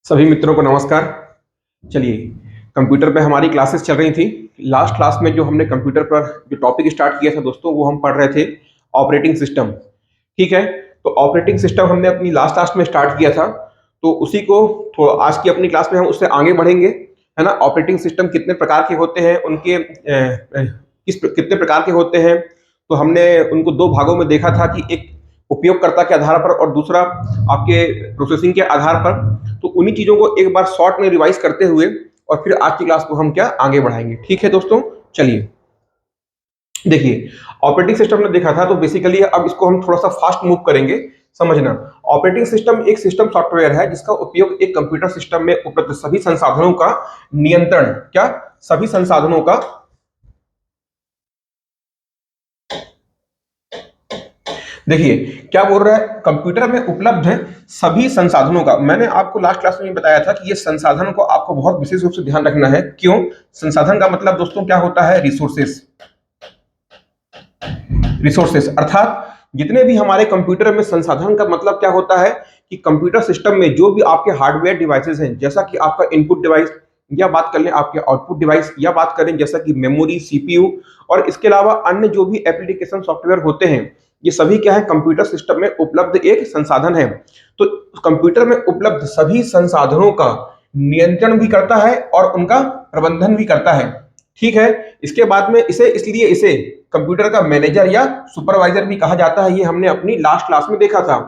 सभी मित्रों को नमस्कार। चलिए, कंप्यूटर पे हमारी क्लासेस चल रही थी। लास्ट क्लास में जो हमने कंप्यूटर पर जो टॉपिक स्टार्ट किया था दोस्तों, वो हम पढ़ रहे थे ऑपरेटिंग सिस्टम। ठीक है, तो ऑपरेटिंग सिस्टम हमने अपनी लास्ट क्लास में स्टार्ट किया था, तो उसी को थोड़ा आज की अपनी क्लास में हम उससे आगे बढ़ेंगे, है ना। ऑपरेटिंग सिस्टम कितने प्रकार के होते हैं, उनके कितने प्रकार के होते हैं, तो हमने उनको दो भागों में देखा था कि एक उपयोगकर्ता के आधार पर और दूसरा आपके प्रोसेसिंग के आधार पर। तो उन्हीं चीजों को एक बार शॉर्ट में रिवाइज करते हुए और फिर आज की क्लास को हम क्या आगे बढ़ाएंगे। ठीक है दोस्तों, चलिए देखिए, ऑपरेटिंग सिस्टम ने देखा था, तो बेसिकली अब इसको हम थोड़ा सा फास्ट मूव करेंगे। समझना, ऑपरेटिंग सिस्टम एक सिस्टम सॉफ्टवेयर है जिसका उपयोग एक कंप्यूटर सिस्टम में उपलब्ध सभी संसाधनों का नियंत्रण, क्या सभी संसाधनों का, देखिए क्या बोल रहा है, कंप्यूटर में उपलब्ध है सभी संसाधनों का। मैंने आपको लास्ट क्लास में बताया था कि ये संसाधन को आपको बहुत विशेष रूप से ध्यान रखना है। क्यों? संसाधन का मतलब दोस्तों क्या होता है? रिसोर्सेस। रिसोर्सेस अर्थात जितने भी हमारे कंप्यूटर में संसाधन का मतलब क्या होता है कि कंप्यूटर सिस्टम में जो भी आपके हार्डवेयर डिवाइसेस हैं, जैसा कि आपका इनपुट डिवाइस, या बात कर लें आपके आउटपुट डिवाइस, या बात करें जैसा कि मेमोरी, सीपीयू, और इसके अलावा अन्य जो भी एप्लीकेशन सॉफ्टवेयर होते हैं, ये सभी क्या है, कंप्यूटर सिस्टम में उपलब्ध एक संसाधन है। तो कंप्यूटर में उपलब्ध सभी संसाधनों का नियंत्रण भी करता है और उनका प्रबंधन भी करता है। ठीक है, इसके बाद में इसे कंप्यूटर का मैनेजर या सुपरवाइजर भी कहा जाता है। ये हमने अपनी लास्ट क्लास में देखा था।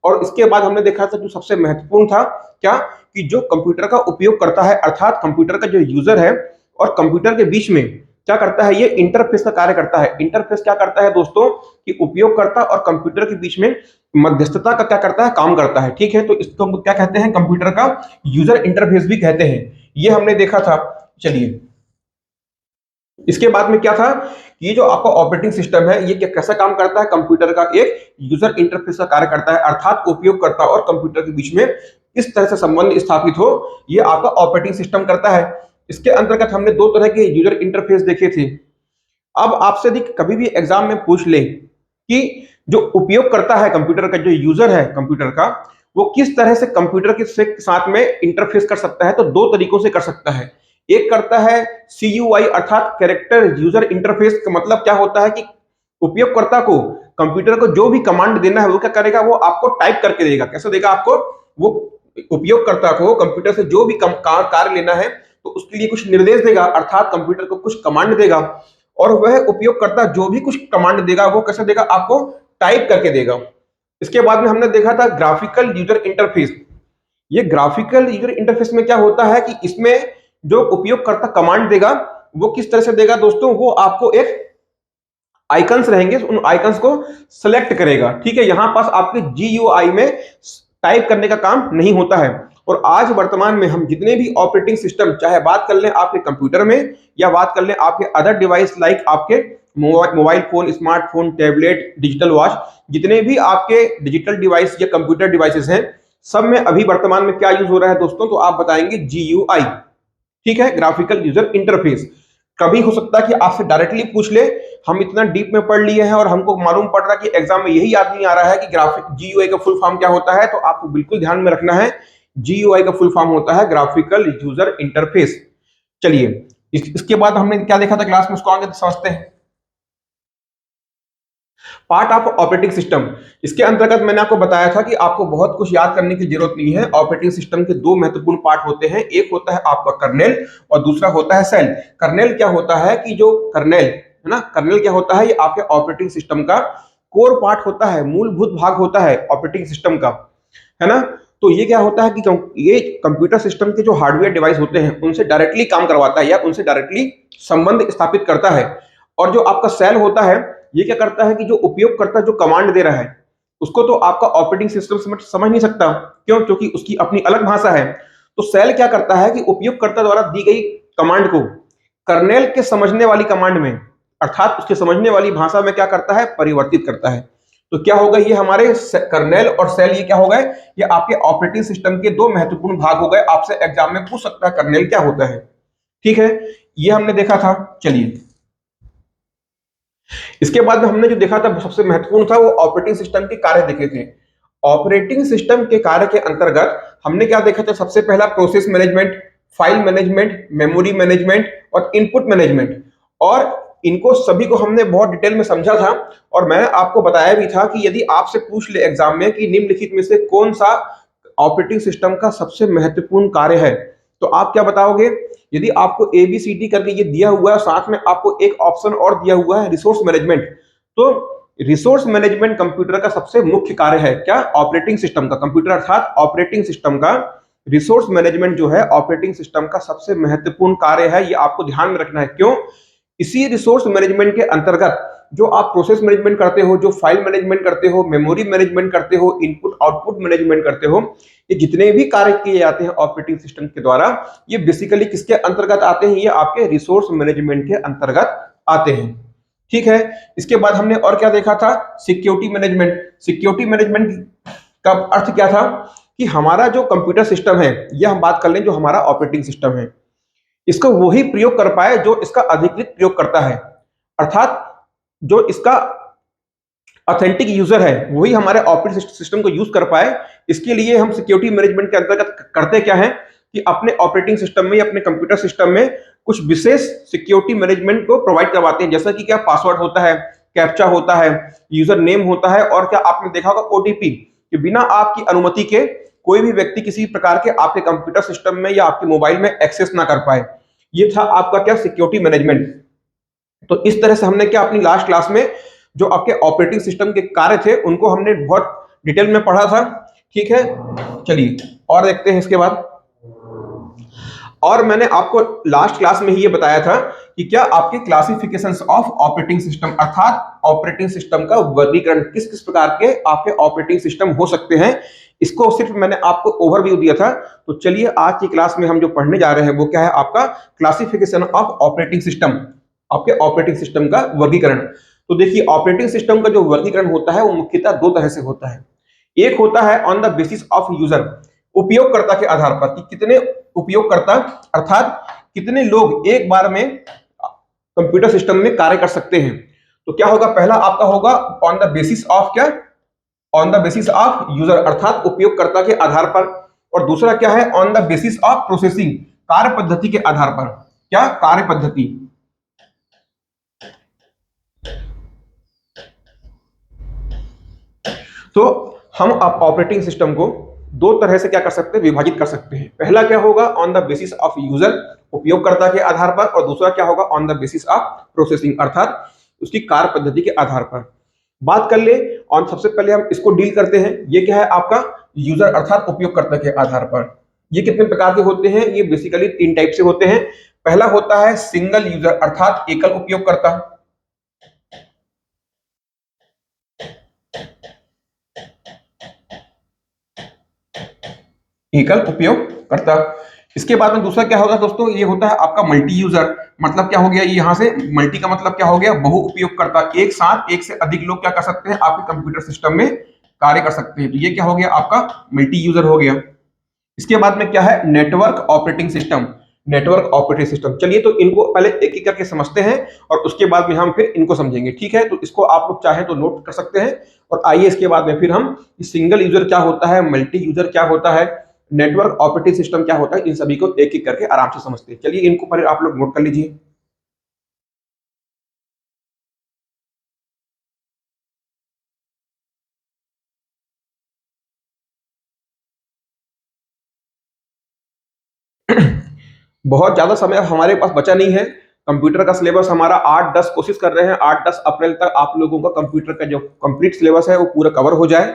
और इसके बाद हमने देखा था जो सबसे महत्वपूर्ण था, क्या कि जो कंप्यूटर का उपयोग करता है, अर्थात कंप्यूटर का जो यूजर है और कंप्यूटर के बीच में क्या करता है, ये इंटरफेस का कार्य करता है। इंटरफेस क्या करता है दोस्तों, कि उपयोगकर्ता और कंप्यूटर के बीच में मध्यस्थता का क्या करता है, काम करता है। ठीक है, तो इसको हम क्या कहते हैं, कंप्यूटर का यूजर इंटरफेस भी कहते हैं। ये हमने देखा था। चलिए, इसके बाद में क्या था, ये जो आपका ऑपरेटिंग सिस्टम है, ये कैसा काम करता है, कंप्यूटर का एक यूजर इंटरफेस का कार्य करता है, अर्थात उपयोगकर्ता और कंप्यूटर के बीच में इस तरह से संबंध स्थापित हो, ये आपका ऑपरेटिंग सिस्टम करता है। इसके अंतर्गत हमने दो तरह के यूजर इंटरफेस देखे थे। अब आपसे यदि कभी भी एग्जाम में पूछ ले कि जो उपयोग करता है कंप्यूटर का, जो यूजर है कंप्यूटर का, वो किस तरह से कंप्यूटर के साथ में इंटरफेस कर सकता है, तो दो तरीकों से कर सकता है। एक करता है CUI अर्थात कैरेक्टर यूजर इंटरफेस का मतलब क्या होता है कि उपयोगकर्ता को कंप्यूटर को जो भी कमांड देना है वो क्या करेगा, वो आपको टाइप करके देगा। कैसे देगा आपको? वो उपयोगकर्ता को कंप्यूटर से जो भी कार्य लेना है तो उसके लिए कुछ निर्देश देगा, अर्थात कंप्यूटर को कुछ कमांड देगा, और वह उपयोगकर्ता जो भी कुछ कमांड देगा वो कैसे देगा, आपको टाइप करके देगा। इसके बाद में हमने देखा था ग्राफिकल यूजर इंटरफेस। ये ग्राफिकल यूजर इंटरफेस में क्या होता है कि इसमें जो उपयोगकर्ता कमांड देगा वो किस तरह से देगा दोस्तों, वो आपको एक आइकन्स रहेंगे, उन आइकन्स को सिलेक्ट करेगा। ठीक है, यहां पास आपके GUI में टाइप करने का काम नहीं होता है। और आज वर्तमान में हम जितने भी ऑपरेटिंग सिस्टम, चाहे बात कर लें आपके कंप्यूटर में या बात कर लें आपके अदर डिवाइस लाइक आपके mobile phone, smartphone, tablet, digital watch, जितने भी आपके डिजिटल डिवाइस या कंप्यूटर डिवाइसेस हैं, सब में अभी वर्तमान में क्या यूज हो रहा है दोस्तों, तो आप बताएंगे GUI। ठीक है, ग्राफिकल यूजर इंटरफेस। कभी हो सकता है कि आपसे डायरेक्टली पूछ ले, हम इतना डीप में पढ़ लिए हैं और हमको मालूम पड़ रहा है कि एग्जाम में यही याद नहीं आ रहा है कि ग्राफिक GUI का फुल फॉर्म क्या होता है, तो आपको बिल्कुल ध्यान में रखना है। GUI का फुल फॉर्म होता है ग्राफिकल यूजर इंटरफेस। चलिए, इसके बाद हमने क्या देखा था क्लास में, उसको आगे समझते हैं। पार्ट ऑफ ऑपरेटिंग सिस्टम, इसके अंतर्गत मैंने आपको बताया था कि आपको बहुत कुछ याद करने की जरूरत नहीं है। ऑपरेटिंग सिस्टम के दो महत्वपूर्ण पार्ट होते हैं, एक होता है आपका कर्नेल और दूसरा होता है सेल। कर्नेल क्या होता है कि जो कर्नेल है ना, कर्नेल क्या होता है, ये आपके ऑपरेटिंग सिस्टम का कोर पार्ट होता है, मूलभूत भाग होता है ऑपरेटिंग सिस्टम का, है ना। तो ये क्या होता है कि ये कंप्यूटर सिस्टम के जो हार्डवेयर डिवाइस होते हैं उनसे डायरेक्टली काम करवाता है या उनसे डायरेक्टली संबंध स्थापित करता है। और जो आपका सेल होता है, ये क्या करता है कि जो उपयोगकर्ता जो कमांड दे रहा है उसको तो आपका ऑपरेटिंग सिस्टम समझ नहीं सकता। क्यों? क्योंकि उसकी अपनी अलग भाषा है। तो सेल क्या करता है कि उपयोगकर्ता द्वारा दी गई कमांड को कर्नेल के समझने वाली कमांड में, अर्थात उसके समझने वाली भाषा में क्या करता है, परिवर्तित करता है। तो क्या होगा, ये हमारे कर्नेल और सेल ये क्या हो गए, ये आपके ऑपरेटिंग सिस्टम के दो महत्वपूर्ण भाग हो गए। आपसे एग्जाम में पूछ सकता है कर्नेल क्या होता है। ठीक है, ये हमने देखा था। चलिए, इसके बाद में हमने जो देखा था सबसे महत्वपूर्ण था वो ऑपरेटिंग सिस्टम के कार्य देखे थे। ऑपरेटिंग सिस्टम के कार्य के अंतर्गत हमने क्या देखा था, सबसे पहला process management, file management, memory management और इनपुट मैनेजमेंट। और इनको सभी को हमने बहुत डिटेल में समझा था और मैंने आपको बताया भी था कि यदि आपसे पूछ ले एग्जाम में कि निम्नलिखित में से कौन सा ऑपरेटिंग सिस्टम का सबसे महत्वपूर्ण कार्य है, तो आप क्या बताओगे? यदि आपको ए बी सी डी करके ये दिया हुआ है, साथ में आपको एक ऑप्शन और दिया हुआ है रिसोर्स मैनेजमेंट, तो रिसोर्स मैनेजमेंट कंप्यूटर का सबसे मुख्य कार्य है। क्या? ऑपरेटिंग सिस्टम का, कंप्यूटर अर्थात ऑपरेटिंग सिस्टम का रिसोर्स मैनेजमेंट जो है ऑपरेटिंग सिस्टम का सबसे महत्वपूर्ण कार्य है। ये आपको ध्यान में रखना है। क्यों? इसी रिसोर्स मैनेजमेंट के अंतर्गत जो आप प्रोसेस मैनेजमेंट करते हो, जो फाइल मैनेजमेंट करते हो, मेमोरी मैनेजमेंट करते हो, इनपुट आउटपुट मैनेजमेंट करते हो, ये जितने भी कार्य किए जाते हैं ऑपरेटिंग सिस्टम के द्वारा, ये बेसिकली किसके अंतर्गत आते हैं? ये आपके रिसोर्स मैनेजमेंट के अंतर्गत आते हैं। ठीक है। इसके बाद हमने और क्या देखा था? Security management. सिक्योरिटी मैनेजमेंट का अर्थ क्या था कि हमारा जो कंप्यूटर सिस्टम है, ये हम बात कर लें, जो हमारा ऑपरेटिंग सिस्टम है, इसको वही प्रयोग कर पाए जो इसका अधिकृत प्रयोग करता है। अर्थात जो इसका ऑथेंटिक यूजर है वही हमारे ऑपरेटिंग सिस्टम को यूज कर पाए। इसके लिए हम सिक्योरिटी मैनेजमेंट के अंतर्गत करते क्या है कि अपने ऑपरेटिंग सिस्टम में, अपने कंप्यूटर सिस्टम में कुछ विशेष सिक्योरिटी मैनेजमेंट को प्रोवाइड करवाते हैं। जैसा कि क्या पासवर्ड होता है, कैप्चा होता है, यूजर नेम होता है, और क्या आपने देखा होगा ओटीपी, कि बिना आपकी अनुमति के कोई भी व्यक्ति किसी प्रकार के आपके कंप्यूटर सिस्टम में या आपके मोबाइल में एक्सेस ना कर पाए। ये था आपका क्या? Security management. तो इस तरह से हमने क्या अपनी लास्ट क्लास में जो आपके ऑपरेटिंग सिस्टम के कार्य थे उनको हमने बहुत डिटेल में पढ़ा था। ठीक है, चलिए और देखते हैं इसके बाद। और मैंने आपको लास्ट क्लास में ही ये बताया था कि क्या आपके क्लासिफिकेशंस ऑफ ऑपरेटिंग सिस्टम, अर्थात ऑपरेटिंग सिस्टम का वर्गीकरण, किस किस प्रकार के आपके ऑपरेटिंग सिस्टम हो सकते हैं, इसको सिर्फ मैंने आपको ओवरव्यू दिया था। तो चलिए आज की क्लास में हम जो पढ़ने जा रहे हैं वो क्या है? आपका क्लासिफिकेशन ऑफ ऑपरेटिंग सिस्टम, आपके ऑपरेटिंग सिस्टम का वर्गीकरण। तो देखिए, ऑपरेटिंग सिस्टम का जो वर्गीकरण होता है वो मुख्यतः दो तरह से होता है। एक होता है on the basis of user, उपयोगकर्ता के आधार पर, कि कितने उपयोगकर्ता अर्थात कितने लोग एक बार में कंप्यूटर सिस्टम में कार्य कर सकते हैं। तो क्या होगा? पहला आपका होगा ऑन द बेसिस ऑफ क्या? On the basis of user, अर्थात उपयोगकर्ता के आधार पर। और दूसरा क्या है? On the basis of processing, कार्य पद्धति के आधार पर। क्या? कार्य पद्धति। तो हम ऑपरेटिंग सिस्टम को दो तरह से क्या कर सकते हैं? विभाजित कर सकते हैं। पहला क्या होगा? On the basis of user, उपयोगकर्ता के आधार पर। और दूसरा क्या होगा? On the basis of processing, अर्थात उसकी कार्य पद्धति के आधार पर। बात कर ले और सबसे पहले हम इसको डील करते हैं। ये क्या है? आपका यूजर अर्थात उपयोगकर्ता के आधार पर। ये कितने प्रकार के होते हैं? ये बेसिकली तीन टाइप से होते हैं। पहला होता है सिंगल यूजर, अर्थात एकल उपयोगकर्ता। एकल उपयोगकर्ता। इसके बाद में दूसरा क्या होगा दोस्तों? ये होता है आपका मल्टी यूजर। मतलब क्या हो गया? ये यहां से मल्टी का मतलब क्या हो गया? बहु उपयोगकर्ता। एक साथ एक से अधिक लोग क्या कर सकते हैं? आपके कंप्यूटर सिस्टम में कार्य कर सकते हैं। तो ये क्या हो गया? आपका मल्टी यूजर हो गया। इसके बाद में क्या है? Network operating system. Network operating system, चलिए तो इनको पहले एक एक करके समझते हैं और उसके बाद में हम फिर इनको समझेंगे। ठीक है, तो इसको आप लोग चाहें तो नोट कर सकते हैं। और आइए इसके बाद में फिर हम सिंगल यूजर क्या होता है, मल्टी यूजर क्या होता है, नेटवर्क ऑपरेटिंग सिस्टम क्या होता है, इन सभी को एक एक करके आराम से समझते हैं। चलिए इनको पहले आप लोग नोट कर लीजिए। बहुत ज्यादा समय हमारे पास बचा नहीं है। कंप्यूटर का सिलेबस हमारा 8-10, कोशिश कर रहे हैं 8-10 अप्रैल तक आप लोगों का कंप्यूटर का जो कंप्लीट सिलेबस है वो पूरा कवर हो जाए।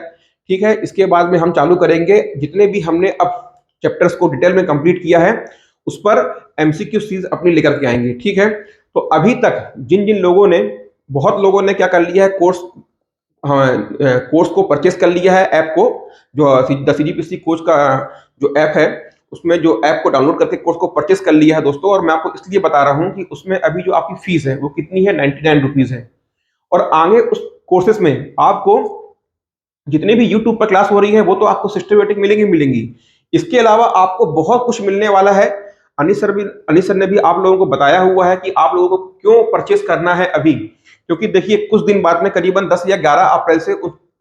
ठीक है, इसके बाद में हम चालू करेंगे जितने भी हमने अब चैप्टर्स को डिटेल में कंप्लीट किया है उस पर एमसीक्यू सीरीज अपनी लेकर के आएंगे। ठीक है, तो अभी तक जिन जिन लोगों ने, बहुत लोगों ने क्या कर लिया है, कोर्स, हाँ, कोर्स को परचेस कर लिया है, ऐप को, जो द सीजीपीसी कोच का जो ऐप है उसमें जो ऐप को डाउनलोड करके कोर्स को परचेस कर लिया है दोस्तों। और मैं आपको इसलिए बता रहा हूं कि उसमें अभी जो आपकी फीस है वो कितनी है? 99 रुपीज है। और आगे उस कोर्सेस में आपको जितनी भी यूट्यूब पर क्लास हो रही है वो तो आपको सिस्टमेटिक मिलेंगी मिलेंगी। इसके अलावा आपको बहुत कुछ मिलने वाला है। अनिस सर ने भी आप लोगों को बताया हुआ है कि आप लोगों को क्यों परचेस करना है अभी, क्योंकि देखिए कुछ दिन बाद में करीबन 10 या 11 अप्रैल से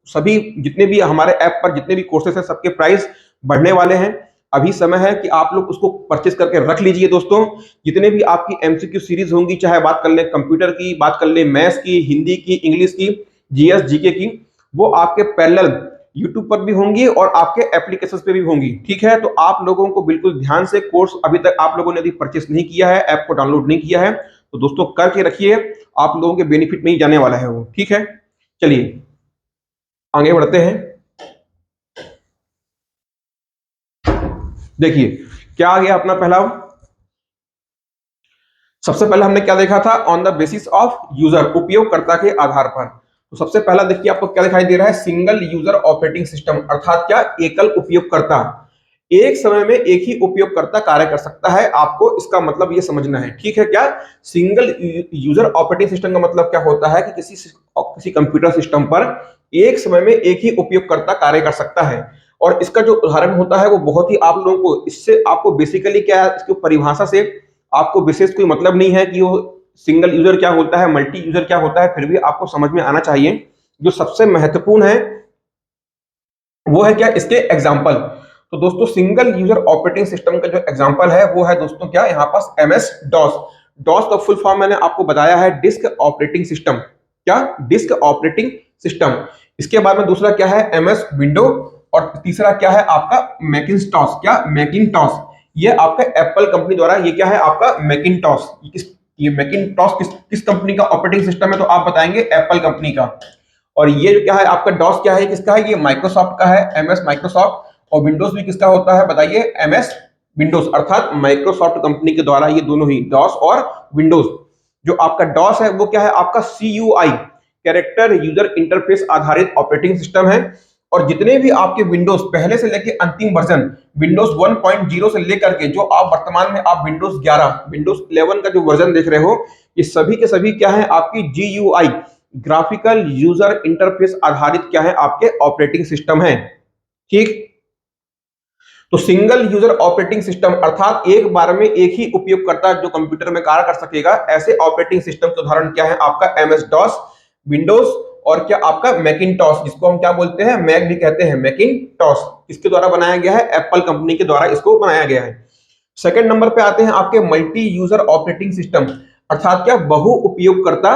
सभी जितने भी हमारे ऐप पर जितने भी कोर्सेस हैं सबके प्राइस बढ़ने वाले हैं। अभी समय है कि आप लोग उसको परचेस करके रख लीजिए दोस्तों। जितने भी आपकी एमसीक्यू सीरीज होंगी, चाहे बात कर ले कंप्यूटर की, बात कर ले मैथ्स की, हिंदी की, इंग्लिश की, जीएस जीके की, वो आपके पैरेलल यूट्यूब पर भी होंगी और आपके एप्लीकेशंस पे भी होंगी। ठीक है, तो आप लोगों को बिल्कुल ध्यान से कोर्स अभी तक आप लोगों ने यदि परचेस नहीं किया है, ऐप को डाउनलोड नहीं किया है, तो दोस्तों करके रखिए, आप लोगों के बेनिफिट में ही जाने वाला है वो। ठीक है, चलिए आगे बढ़ते हैं। देखिए क्या आ गया अपना पहला, सबसे पहले हमने क्या देखा था, on the basis of user, उपयोगकर्ता के आधार पर। तो सबसे पहला देखिए आपको क्या दिखाई दे रहा है, सिंगल यूजर ऑपरेटिंग सिस्टम, अर्थात क्या, एकल उपयोगकर्ता। एक समय में एक ही उपयोगकर्ता कार्य कर सकता है, आपको इसका मतलब ये समझना है। ठीक है, क्या सिंगल यूजर ऑपरेटिंग सिस्टम का मतलब क्या होता है कि किसी कंप्यूटर सिस्टम पर एक समय में एक ही उपयोगकर्ता कार्य कर सकता है। और इसका जो उदाहरण होता है वो बहुत ही आप लोगों को, इससे आपको बेसिकली क्या है, इसकी परिभाषा से आपको विशेष कोई मतलब नहीं है कि वो सिंगल यूजर क्या होता है, मल्टी यूजर क्या होता है, फिर भी आपको समझ में आना चाहिए। जो सबसे महत्वपूर्ण है वो है क्या, इसके एग्जाम्पल। तो दोस्तों सिंगल यूजर ऑपरेटिंग सिस्टम का जो एग्जांपल है वो है दोस्तों क्या, यहाँ पास एमएस डॉस। डॉस का फुल फॉर्म मैंने आपको बताया है, डिस्क ऑपरेटिंग सिस्टम। क्या, डिस्क ऑपरेटिंग सिस्टम। इसके बाद में दूसरा क्या है, एमएस विंडो। और तीसरा क्या है आपका, मैकिन्टॉश। क्या, मैकिन्टॉश। ये आपका एप्पल कंपनी द्वारा, ये क्या है आपका मैकिन्टॉश। ये मैकिन्टॉश किस कंपनी का ऑपरेटिंग सिस्टम है, तो आप बताएंगे एप्पल कंपनी का। और ये जो क्या है आपका डॉस, क्या है किसका है, ये माइक्रोसॉफ्ट का है, एमएस माइक्रोसॉफ्ट। और विंडोज भी किसका होता है बताइए, एमएस विंडोज, अर्थात माइक्रोसॉफ्ट कंपनी के द्वारा ये दोनों ही, डॉस और विंडोज। जो आपका डॉस है वो क्या है आपका सीयूआई, कैरेक्टर यूजर इंटरफेस आधारित ऑपरेटिंग सिस्टम है। और जितने भी आपके विंडोज पहले से लेके अंतिम वर्जन, विंडोज 1.0 से लेकर के जो आप वर्तमान में आप विंडोज 11, विंडोज 11 का जो वर्जन देख रहे हो, ये सभी के सभी क्या है आपकी जीयूआई, ग्राफिकल यूजर इंटरफेस आधारित क्या है आपके ऑपरेटिंग सिस्टम है। ठीक, तो सिंगल यूजर ऑपरेटिंग सिस्टम अर्थात एक बार में एक ही उपयोगकर्ता जो कंप्यूटर में कार्य कर सकेगा, ऐसे ऑपरेटिंग सिस्टम के उदाहरण क्या है आपका, एमएस डॉस, विंडोज, और क्या आपका मैकिन्टॉश, जिसको हम क्या बोलते हैं, मैक भी कहते हैं, मैकिन्टॉश। किसके द्वारा बनाया गया है, एप्पल कंपनी के द्वारा इसको बनाया गया है। सेकंड नंबर पे आते हैं आपके मल्टी यूजर ऑपरेटिंग सिस्टम, अर्थात क्या, बहु उपयोगकर्ता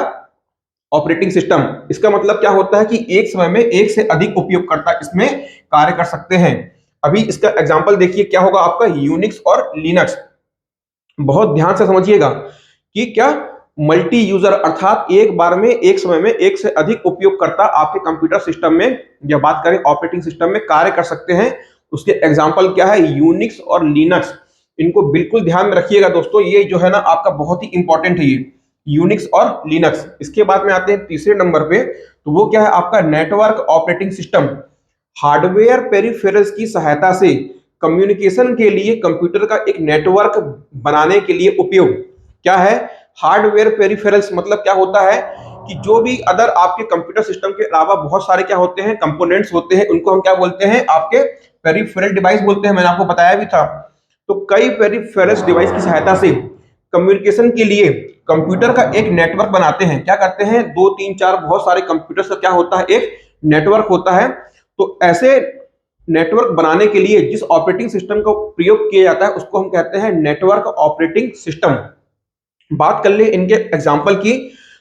ऑपरेटिंग सिस्टम। इसका मतलब क्या होता है कि एक समय में एक से अधिक उपयोगकर्ता इसमें कार्य कर सकते हैं। अभी इसका एग्जांपल देखिए क्या होगा आपका, यूनिक्स और लिनक्स। बहुत ध्यान से समझिएगा कि क्या, मल्टी यूजर अर्थात एक बार में एक समय में एक से अधिक उपयोगकर्ता आपके कंप्यूटर सिस्टम में, या बात करें ऑपरेटिंग सिस्टम में, कार्य कर सकते हैं। उसके एग्जांपल क्या है, यूनिक्स और लिनक्स। इनको बिल्कुल ध्यान में रखिएगा दोस्तों, ये जो है ना आपका बहुत ही इंपॉर्टेंट है, ये यूनिक्स और लिनक्स। इसके बाद में आते हैं तीसरे नंबर पे, तो वो क्या है आपका, network operating system. Hardware peripherals की सहायता से कम्युनिकेशन के लिए कंप्यूटर का एक नेटवर्क बनाने के लिए उपयोग। क्या है, हार्डवेयर पेरिफेरल्स मतलब क्या होता है कि जो भी अदर आपके कंप्यूटर सिस्टम के अलावा बहुत सारे क्या होते हैं, कंपोनेंट्स होते हैं, उनको हम क्या बोलते हैं, आपके पेरिफेरल डिवाइस बोलते हैं। मैंने आपको बताया भी था। तो कई पेरिफेरल्स डिवाइस की सहायता से कम्युनिकेशन के लिए कंप्यूटर का एक नेटवर्क बनाते हैं। क्या करते हैं, 2 3 4 बहुत सारे कंप्यूटर्स का क्या होता है, एक नेटवर्क होता है। तो ऐसे नेटवर्क बनाने के लिए जिस ऑपरेटिंग सिस्टम का प्रयोग किया जाता है उसको हम कहते हैं नेटवर्क ऑपरेटिंग सिस्टम। बात कर ले इनके एग्जांपल की,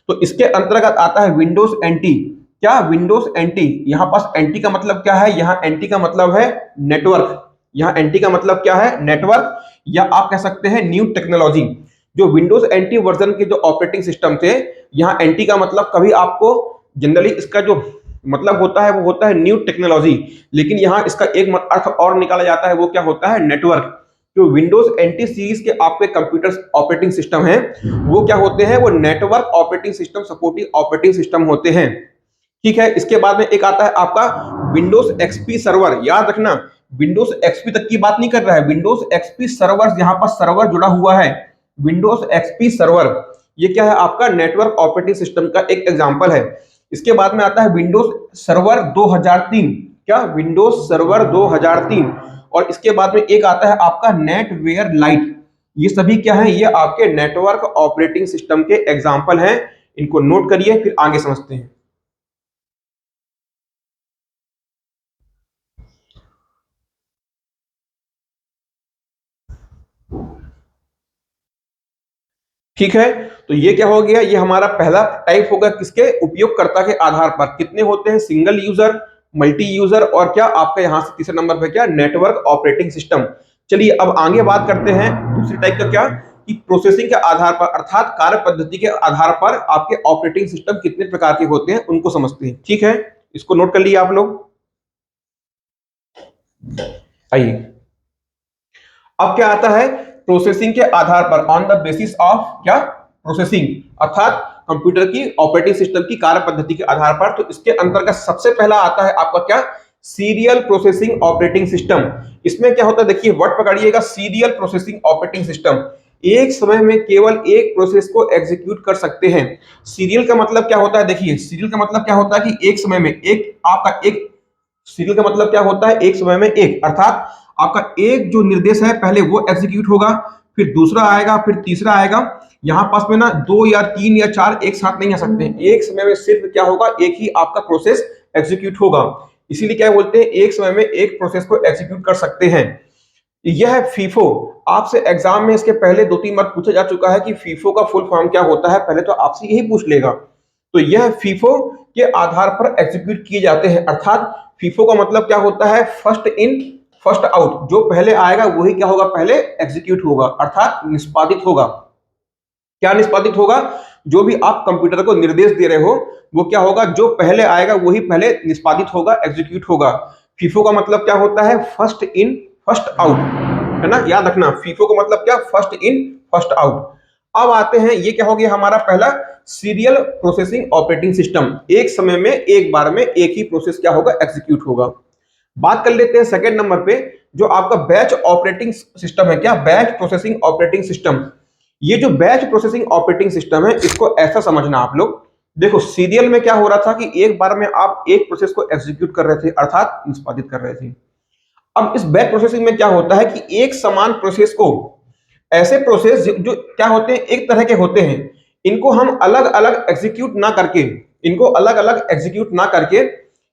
तो इसके अंतर्गत आता है विंडोज एनटी। क्या, विंडोज एनटी। यहां पास एनटी का मतलब क्या है, यहां एनटी का मतलब है नेटवर्क। यहां एनटी का मतलब क्या है, नेटवर्क, या आप कह सकते हैं न्यू टेक्नोलॉजी। जो विंडोज एनटी वर्जन के जो ऑपरेटिंग सिस्टम थे, यहां एनटी का मतलब कभी आपको जनरली इसका जो मतलब होता है वो होता है न्यू टेक्नोलॉजी, लेकिन यहां इसका एक अर्थ और निकाला जाता है, वो क्या होता है, नेटवर्क। जो विंडोज एनटी सीरीज के आपके कंप्यूटर ऑपरेटिंग सिस्टम हैं, वो क्या होते हैं, वो network operating system supporting operating system होते हैं। ठीक है, इसके बाद में एक आता है आपका विंडोज एक्सपी सर्वर। याद रखना, विंडोज एक्सपी तक की बात नहीं कर रहा है, विंडोज एक्सपी सर्वर, यहां पर सर्वर जुड़ा हुआ है, विंडोज एक्सपी सर्वर। ये क्या है आपका, नेटवर्क ऑपरेटिंग सिस्टम का एक एग्जांपल है। इसके बाद में आता है विंडोज सर्वर 2003। क्या, विंडोज सर्वर 2003। और इसके बाद में एक आता है आपका नेटवेयर लाइट। ये सभी क्या है, ये आपके नेटवर्क ऑपरेटिंग सिस्टम के एग्जांपल हैं। इनको नोट करिए, फिर आगे समझते हैं। ठीक है, तो ये क्या हो गया, ये हमारा पहला टाइप होगा किसके, उपयोगकर्ता के आधार पर। कितने होते हैं, सिंगल यूजर, मल्टी यूजर, और क्या आपका यहां से तीसरे नंबर पे क्या, नेटवर्क ऑपरेटिंग सिस्टम। चलिए अब आगे बात करते हैं दूसरी टाइप का, क्या कि प्रोसेसिंग के आधार पर अर्थात कार्य पद्धति के आधार पर आपके ऑपरेटिंग सिस्टम कितने प्रकार के होते हैं उनको समझते हैं। ठीक है, इसको नोट कर लिए आप लोग। आइए, अब क्या आता है, प्रोसेसिंग के आधार पर, ऑन द बेसिस ऑफ क्या, प्रोसेसिंग, अर्थात कंप्यूटर की ऑपरेटिंग सिस्टम की कार्य पद्धति के आधार पर। तो इसके अंतर्गत सबसे पहला आता है आपका क्या, सीरियल प्रोसेसिंग ऑपरेटिंग सिस्टम। इसमें क्या होता है, देखिए वर्ड पकड़िएगा, सीरियल प्रोसेसिंग ऑपरेटिंग सिस्टम। एक समय में केवल एक प्रोसेस को एग्जीक्यूट कर सकते हैं। सीरियल का मतलब क्या होता है, देखिए सीरियल का मतलब क्या होता है कि एक समय में एक आपका एक, सीरियल का मतलब क्या होता है, एक समय में एक, अर्थात आपका एक जो निर्देश है पहले वो एग्जीक्यूट होगा, फिर दूसरा आएगा, फिर तीसरा आएगा। यहां पास में ना दो या तीन या चार एक साथ नहीं आ सकते, एक समय में सिर्फ क्या होगा, एक ही आपका प्रोसेस एग्जीक्यूट होगा। इसीलिए क्या बोलते हैं, एक समय में एक प्रोसेस को एग्जीक्यूट कर सकते हैं। यह फीफो, आपसे एग्जाम में इसके पहले दो तीन बार पूछा जा चुका है कि फीफो का फुल फॉर्म क्या होता है, पहले तो आपसे यही पूछ लेगा। तो यह फीफो के आधार पर एग्जीक्यूट किए जाते हैं, अर्थात फीफो का मतलब क्या होता है, फर्स्ट इन फर्स्ट आउट। जो पहले आएगा वही क्या होगा, पहले एग्जीक्यूट होगा, अर्थात निष्पादित होगा। क्या निष्पादित होगा, जो भी आप कंप्यूटर को निर्देश दे रहे हो वो क्या होगा, जो पहले आएगा वही पहले निष्पादित होगा, एग्जीक्यूट होगा। फीफो का मतलब क्या होता है, फर्स्ट इन फर्स्ट आउट, है ना, याद रखना, फीफो का मतलब क्या, फर्स्ट इन फर्स्ट आउट। अब आते हैं, ये क्या हो गया हमारा पहला सीरियल प्रोसेसिंग ऑपरेटिंग सिस्टम, एक समय में एक बार में एक ही प्रोसेस क्या होगा, एग्जीक्यूट होगा। बात कर लेते हैं सेकंड नंबर पे, जो आपका बैच ऑपरेटिंग सिस्टम है, क्या, बैच प्रोसेसिंग ऑपरेटिंग सिस्टम। ये जो बैच प्रोसेसिंग ऑपरेटिंग सिस्टम है, इसको ऐसा समझना आप लोग, देखो सीरियल में क्या हो रहा था कि एक बार में आप एक प्रोसेस को एग्जीक्यूट कर रहे थे, अर्थात निष्पादित कर रहे थे। अब इस बैच प्रोसेसिंग में क्या होता है कि एक समान प्रोसेस को, ऐसे प्रोसेस जो क्या होते हैं, एक तरह के होते हैं, इनको हम अलग अलग एग्जीक्यूट ना करके, इनको अलग अलग एग्जीक्यूट ना करके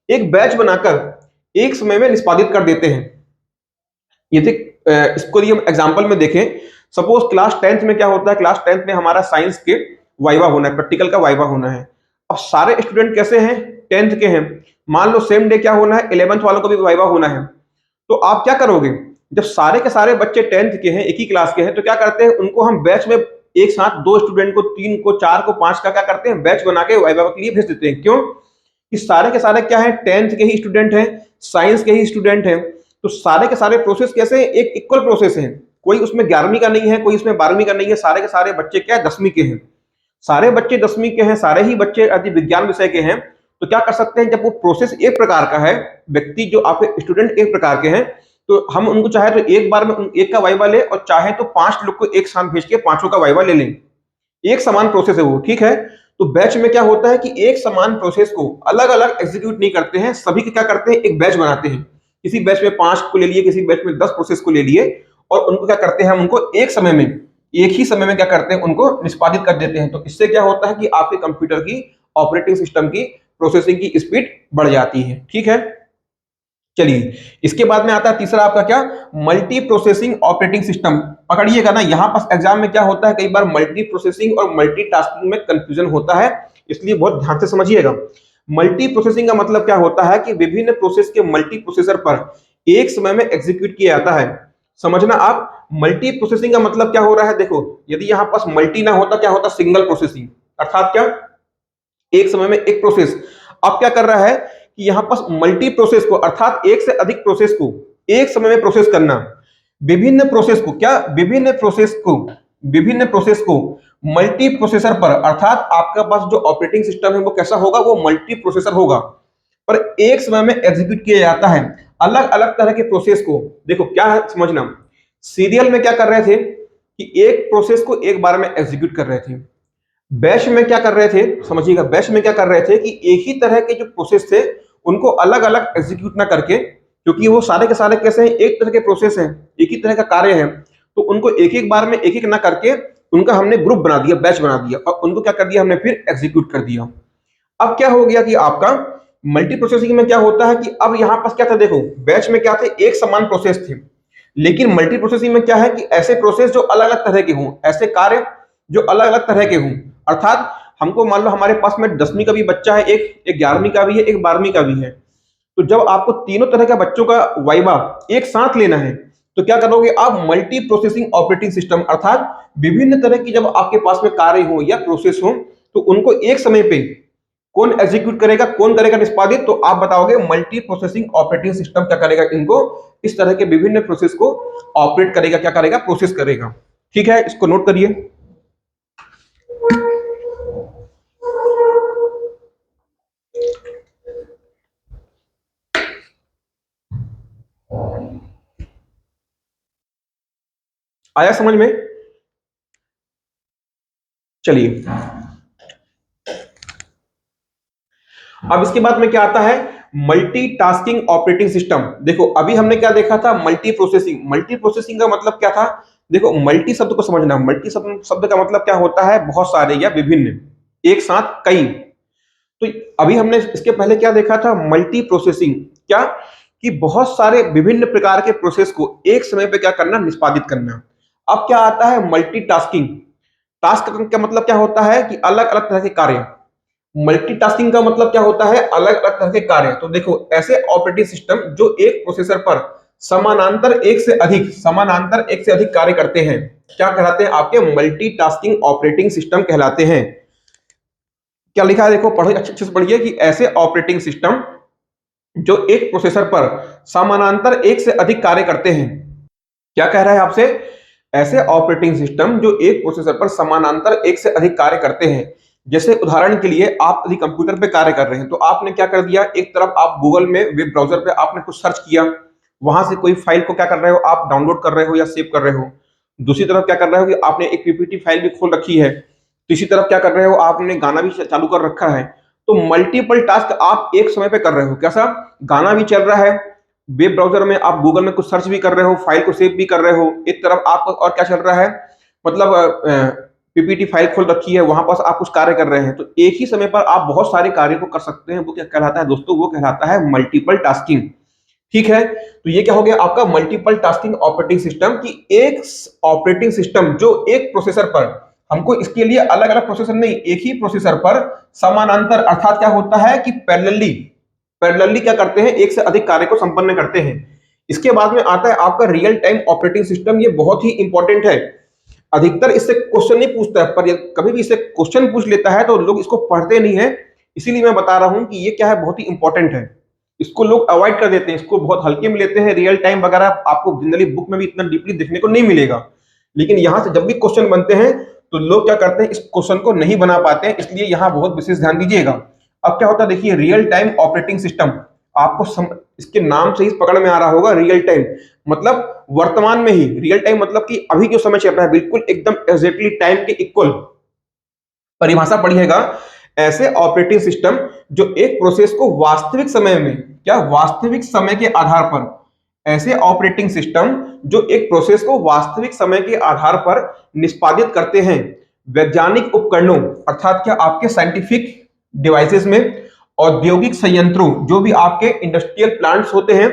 एक बैच बनाकर एक समय में निष्पादित कर देते हैं। ये इसको लिए हम एग्जांपल में देखें, सपोज क्लास 10th में क्या होता है, क्लास 10th में हमारा साइंस के वाइवा होना है, प्रैक्टिकल का वाइवा होना है। अब सारे स्टूडेंट कैसे हैं, 10th के हैं, मान लो सेम डे क्या होना है, 11th वालों को भी वाइवा होना है। तो आप क्या करोगे, जब सारे के सारे बच्चे 10th के हैं, एक ही क्लास के हैं, तो क्या करते हैं, उनको हम बैच में एक साथ दो स्टूडेंट को, तीन को, चार को, पांच का क्या करते हैं, बैच बना के वाइवा के लिए भेज देते हैं। क्यों, कि सारे के सारे क्या है, 10th के ही स्टूडेंट हैं, साइंस के ही स्टूडेंट हैं। तो सारे के सारे प्रोसेस कैसे हैं, एक इक्वल प्रोसेस है, कोई उसमें 11वीं का नहीं है, कोई उसमें 12वीं का नहीं है, सारे के सारे बच्चे क्या है, 10वीं के हैं। सारे बच्चे 10वीं के हैं, सारे ही बच्चे अति विज्ञान विषय के हैं। तो क्या कर सकते हैं, जब वो प्रोसेस एक प्रकार का है, व्यक्ति जो आपके स्टूडेंट एक प्रकार के हैं, तो हम उनको चाहे तो एक बार में एक का वाइवा ले, और चाहे तो 5 लोग को एक साथ भेज के पांचों का वाइवा ले लें, एक समान प्रोसेस है वो, ठीक है। तो बैच में क्या होता है कि एक समान प्रोसेस को अलग अलग एग्जीक्यूट नहीं करते हैं, सभी के क्या करते हैं, एक बैच बनाते हैं। किसी बैच में 5 को ले लिए, किसी बैच में 10 प्रोसेस को ले लिए, और उनको क्या करते हैं, हम उनको एक समय में, एक ही समय में क्या करते हैं, उनको निष्पादित कर देते हैं। तो इससे क्या होता है कि आपके कंप्यूटर की ऑपरेटिंग सिस्टम की प्रोसेसिंग की स्पीड बढ़ जाती है, ठीक है। चलिए, इसके बाद में आता है तीसरा आपका क्या, मल्टी प्रोसेसिंग ऑपरेटिंग सिस्टम। पकड़िएगा ना, यहां पास एग्जाम में क्या होता है, कई बार मल्टी प्रोसेसिंग और मल्टीटास्किंग में कंफ्यूजन होता है, इसलिए बहुत ध्यान से समझिएगा। मल्टी प्रोसेसिंग का मतलब क्या होता है कि विभिन्न प्रोसेस के मल्टी प्रोसेसर पर एक समय में एग्जीक्यूट किया जाता है। समझना आप, मल्टी प्रोसेसिंग का मतलब क्या हो रहा है, देखो यदि यहां पास मल्टी ना होता, क्या होता, सिंगल प्रोसेसिंग, अर्थात क्या, एक समय में एक प्रोसेस। अब क्या कर रहा है कि यहां पास मल्टी प्रोसेस को, अर्थात एक से अधिक प्रोसेस को एक समय में प्रोसेस करना, विभिन्न प्रोसेस को क्या, विभिन्न प्रोसेस को मल्टी प्रोसेसर पर, अर्थात आपका पास जो ऑपरेटिंग सिस्टम है वो कैसा होगा, वो मल्टी प्रोसेसर होगा, पर एक समय में एग्जीक्यूट किया जाता है अलग अलग तरह के प्रोसेस को। देखो क्या है समझना, सीरियल में क्या कर रहे थे कि एक प्रोसेस को एक बार में एग्जीक्यूट कर रहे थे। बैच में क्या कर रहे थे, समझिएगा, बैच में क्या कर रहे थे कि एक ही तरह के जो प्रोसेस थे उनको अलग अलग एग्जीक्यूट ना करके, क्योंकि वो सारे के सारे कैसे हैं, एक तरह के प्रोसेस हैं, एक ही तरह का कार्य है, तो उनको एक एक बार में एक एक ना करके उनका हमने ग्रुप बना दिया, बैच बना दिया और उनको क्या कर दिया हमने, फिर एग्जीक्यूट कर दिया। अब क्या हो गया कि आपका मल्टी प्रोसेसिंग में क्या होता है कि अब यहां पास क्या था, देखो बैच में क्या थे, एक समान प्रोसेस थे, लेकिन मल्टी प्रोसेसिंग में क्या है कि ऐसे प्रोसेस जो अलग अलग तरह के हों, ऐसे कार्य जो अलग अलग तरह के हों। अर्थात हमको मान लो हमारे पास में 10वीं का भी बच्चा है, एक 11वीं का भी है, एक 12वीं का भी है। तो जब आपको तीनों तरह के बच्चों का वाइवा एक साथ लेना है तो क्या करोगे आप, मल्टी प्रोसेसिंग ऑपरेटिंग सिस्टम, अर्थात विभिन्न तरह की जब आपके पास में कार्य हो या प्रोसेस हो तो उनको एक समय पे कौन एग्जीक्यूट करेगा, कौन करेगा निष्पादित, तो आप बताओगे मल्टी प्रोसेसिंग ऑपरेटिंग सिस्टम क्या करेगा, इनको इस तरह के विभिन्न प्रोसेस को ऑपरेट करेगा, क्या करेगा, प्रोसेस करेगा। ठीक है, इसको नोट करिए। आया समझ में? चलिए अब इसके बाद में क्या आता है, मल्टीटास्किंग ऑपरेटिंग सिस्टम। देखो अभी हमने क्या देखा था, मल्टी प्रोसेसिंग। मल्टी प्रोसेसिंग का मतलब क्या था, देखो मल्टी शब्द को समझना, मल्टी शब्द का मतलब क्या होता है, बहुत सारे या विभिन्न, एक साथ कई। तो अभी हमने इसके पहले क्या देखा था, मल्टी प्रोसेसिंग, क्या कि बहुत सारे विभिन्न प्रकार के प्रोसेस को एक समय पे क्या करना, निष्पादित करना। अब क्या आता है, मल्टीटास्किंग। टास्क का मतलब क्या होता है कि अलग अलग तरह के कार्य। मल्टीटास्किंग का मतलब क्या होता है, अलग अलग तरह के कार्य। तो देखो ऐसे ऑपरेटिंग सिस्टम जो एक प्रोसेसर पर समानांतर एक से अधिक कार्य करते हैं, क्या कहलाते हैं, आपके मल्टीटास्किंग ऑपरेटिंग सिस्टम कहलाते हैं। क्या लिखा है, देखो पढ़ो अच्छे से पढ़िए कि ऐसे ऑपरेटिंग सिस्टम जो एक प्रोसेसर पर समानांतर एक से अधिक कार्य करते हैं। क्या कह रहा है आपसे, ऐसे ऑपरेटिंग सिस्टम जो एक प्रोसेसर पर समानांतर एक से अधिक कार्य करते हैं। जैसे उदाहरण के लिए आप यदि कंप्यूटर पे कार्य कर रहे हैं तो आपने क्या कर दिया, एक तरफ आप गूगल में वेब ब्राउजर पे आपने कुछ सर्च किया, वहां से कोई फाइल को क्या कर रहे हो, आप डाउनलोड कर रहे हो या सेव कर रहे हो। दूसरी तरफ क्या कर रहे हो कि आपने एक पीपीटी फाइल भी खोल रखी है। तीसरी तरफ क्या कर रहे हो, आपने गाना भी चालू कर रखा है। तो मल्टीपल टास्क आप एक समय पे कर रहे हो। कैसा, गाना भी चल रहा है, वेब ब्राउजर में आप गूगल में कुछ सर्च भी कर रहे हो, फाइल को सेव भी कर रहे हो, एक तरफ आप और क्या चल रहा है, मतलब पीपीटी फाइल खोल रखी है, वहां पास आप कुछ कार्य कर रहे हैं। तो एक ही समय पर आप बहुत सारे कार्य को कर सकते हैं। वो क्या कहलाता है दोस्तों, वो कहलाता है मल्टीपल टास्किंग। ठीक है, तो ये क्या हो गया आपका मल्टीपल टास्किंग ऑपरेटिंग सिस्टम की एक ऑपरेटिंग सिस्टम जो एक प्रोसेसर पर, हमको इसके लिए अलग अलग प्रोसेसर नहीं, एक ही प्रोसेसर पर समानांतर, अर्थात क्या होता है कि पैरेलली क्या करते हैं, एक से अधिक कार्य को संपन्न करते हैं। इसके बाद में आता है आपका रियल टाइम ऑपरेटिंग सिस्टम। ये बहुत ही इंपॉर्टेंट है, अधिकतर इससे क्वेश्चन नहीं पूछता है, पर कभी भी इससे क्वेश्चन पूछ लेता है तो लोग इसको पढ़ते नहीं है। इसीलिए मैं बता रहा हूं कि ये क्या है, बहुत ही इंपॉर्टेंट है। इसको लोग अवॉइड कर देते हैं, इसको बहुत हल्के में लेते हैं। रियल टाइम वगैरह आपको जनरली बुक में भी इतना डीपली देखने को नहीं मिलेगा, लेकिन यहां से जब भी क्वेश्चन बनते हैं तो लोग क्या करते हैं, इस क्वेश्चन को नहीं बना पाते हैं। इसलिए यहां बहुत विशेष ध्यान दीजिएगा। अब क्या होता है, देखिए रियल टाइम ऑपरेटिंग सिस्टम, आपको इसके नाम से ही पकड़ में आ रहा होगा। रियल टाइम मतलब वर्तमान में ही, रियल टाइम मतलब कि अभी जो समय चल रहा है बिल्कुल एकदम एग्जैक्टली टाइम के इक्वल। परिभाषा पढ़िएगा, ऐसे ऑपरेटिंग सिस्टम जो एक प्रोसेस को वास्तविक समय में, क्या वास्तविक समय के आधार पर, ऐसे ऑपरेटिंग सिस्टम जो एक प्रोसेस को वास्तविक समय के आधार पर निष्पादित करते हैं वैज्ञानिक उपकरणों, अर्थात क्या आपके साइंटिफिक डिवाइसेस में, औद्योगिक संयंत्रों जो भी आपके इंडस्ट्रियल प्लांट्स होते हैं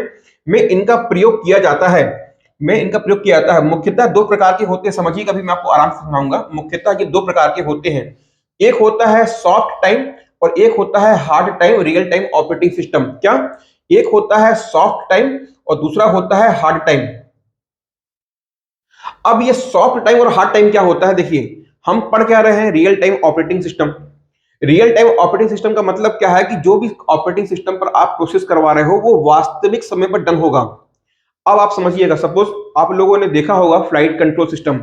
में इनका प्रयोग किया जाता है। मुख्यतः दो प्रकार के होते हैं, समझिएगा, अभी मैं आपको आराम से समझाऊंगा। मुख्यतः ये दो प्रकार के होते हैं, एक होता है सॉफ्ट टाइम और एक होता है hard time real time operating system. क्या, एक होता है सॉफ्ट टाइम और दूसरा होता है हार्ड टाइम। अब ये सॉफ्ट टाइम और हार्ड टाइम क्या होता है, देखिए हम पढ़ क्या रहे हैं, real time operating system. Real time operating system का मतलब क्या है कि जो भी ऑपरेटिंग सिस्टम पर आप प्रोसेस करवा रहे हो वो वास्तविक समय पर डन होगा। अब आप समझिएगा, सपोज आप लोगों ने देखा होगा फ्लाइट कंट्रोल सिस्टम,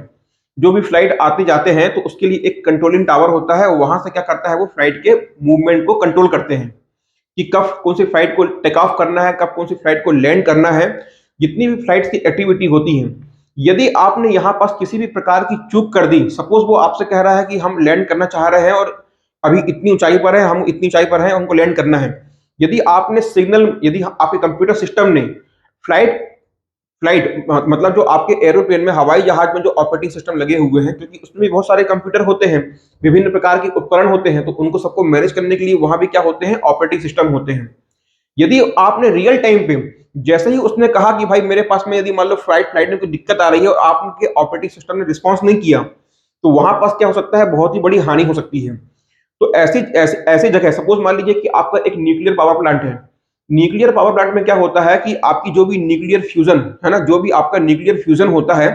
जो भी फ्लाइट आते जाते हैं तो उसके लिए एक कंट्रोलिंग टावर होता है, वहां से क्या करता है, वो फ्लाइट के मूवमेंट को कंट्रोल करते हैं कि कब कौन सी फ्लाइट को टेक ऑफ करना है, कब कौन सी फ्लाइट को लैंड करना है। जितनी भी फ्लाइट्स की एक्टिविटी होती है, यदि आपने यहां पास किसी भी प्रकार की चूक कर दी, सपोज वो आपसे कह रहा है कि हम लैंड करना चाह रहे हैं और अभी इतनी ऊंचाई पर है, हम इतनी ऊंचाई पर हैं, हमको लैंड करना है। यदि आपने सिग्नल, यदि आपके कंप्यूटर सिस्टम ने फ्लाइट फ्लाइट मतलब जो आपके एरोप्लेन में, हवाई जहाज में जो ऑपरेटिंग सिस्टम लगे हुए हैं, क्योंकि उसमें भी बहुत सारे कंप्यूटर होते हैं, विभिन्न प्रकार के उपकरण होते हैं, तो उनको सबको मैनेज करने के लिए वहां भी क्या होते हैं, ऑपरेटिंग सिस्टम होते हैं। यदि आपने रियल टाइम पे जैसे ही उसने कहा कि भाई मेरे पास में यदि मान लो फ्लाइट में कोई दिक्कत आ रही है और आपके ऑपरेटिंग सिस्टम ने रिस्पॉन्स नहीं किया, तो वहां पास क्या हो सकता है, बहुत ही बड़ी हानि हो सकती है। तो ऐसी जगह सपोज मान लीजिए कि आपका एक न्यूक्लियर पावर प्लांट है। न्यूक्लियर पावर प्लांट में क्या होता है कि आपकी जो भी न्यूक्लियर फ्यूजन है ना, जो भी आपका न्यूक्लियर फ्यूजन होता है,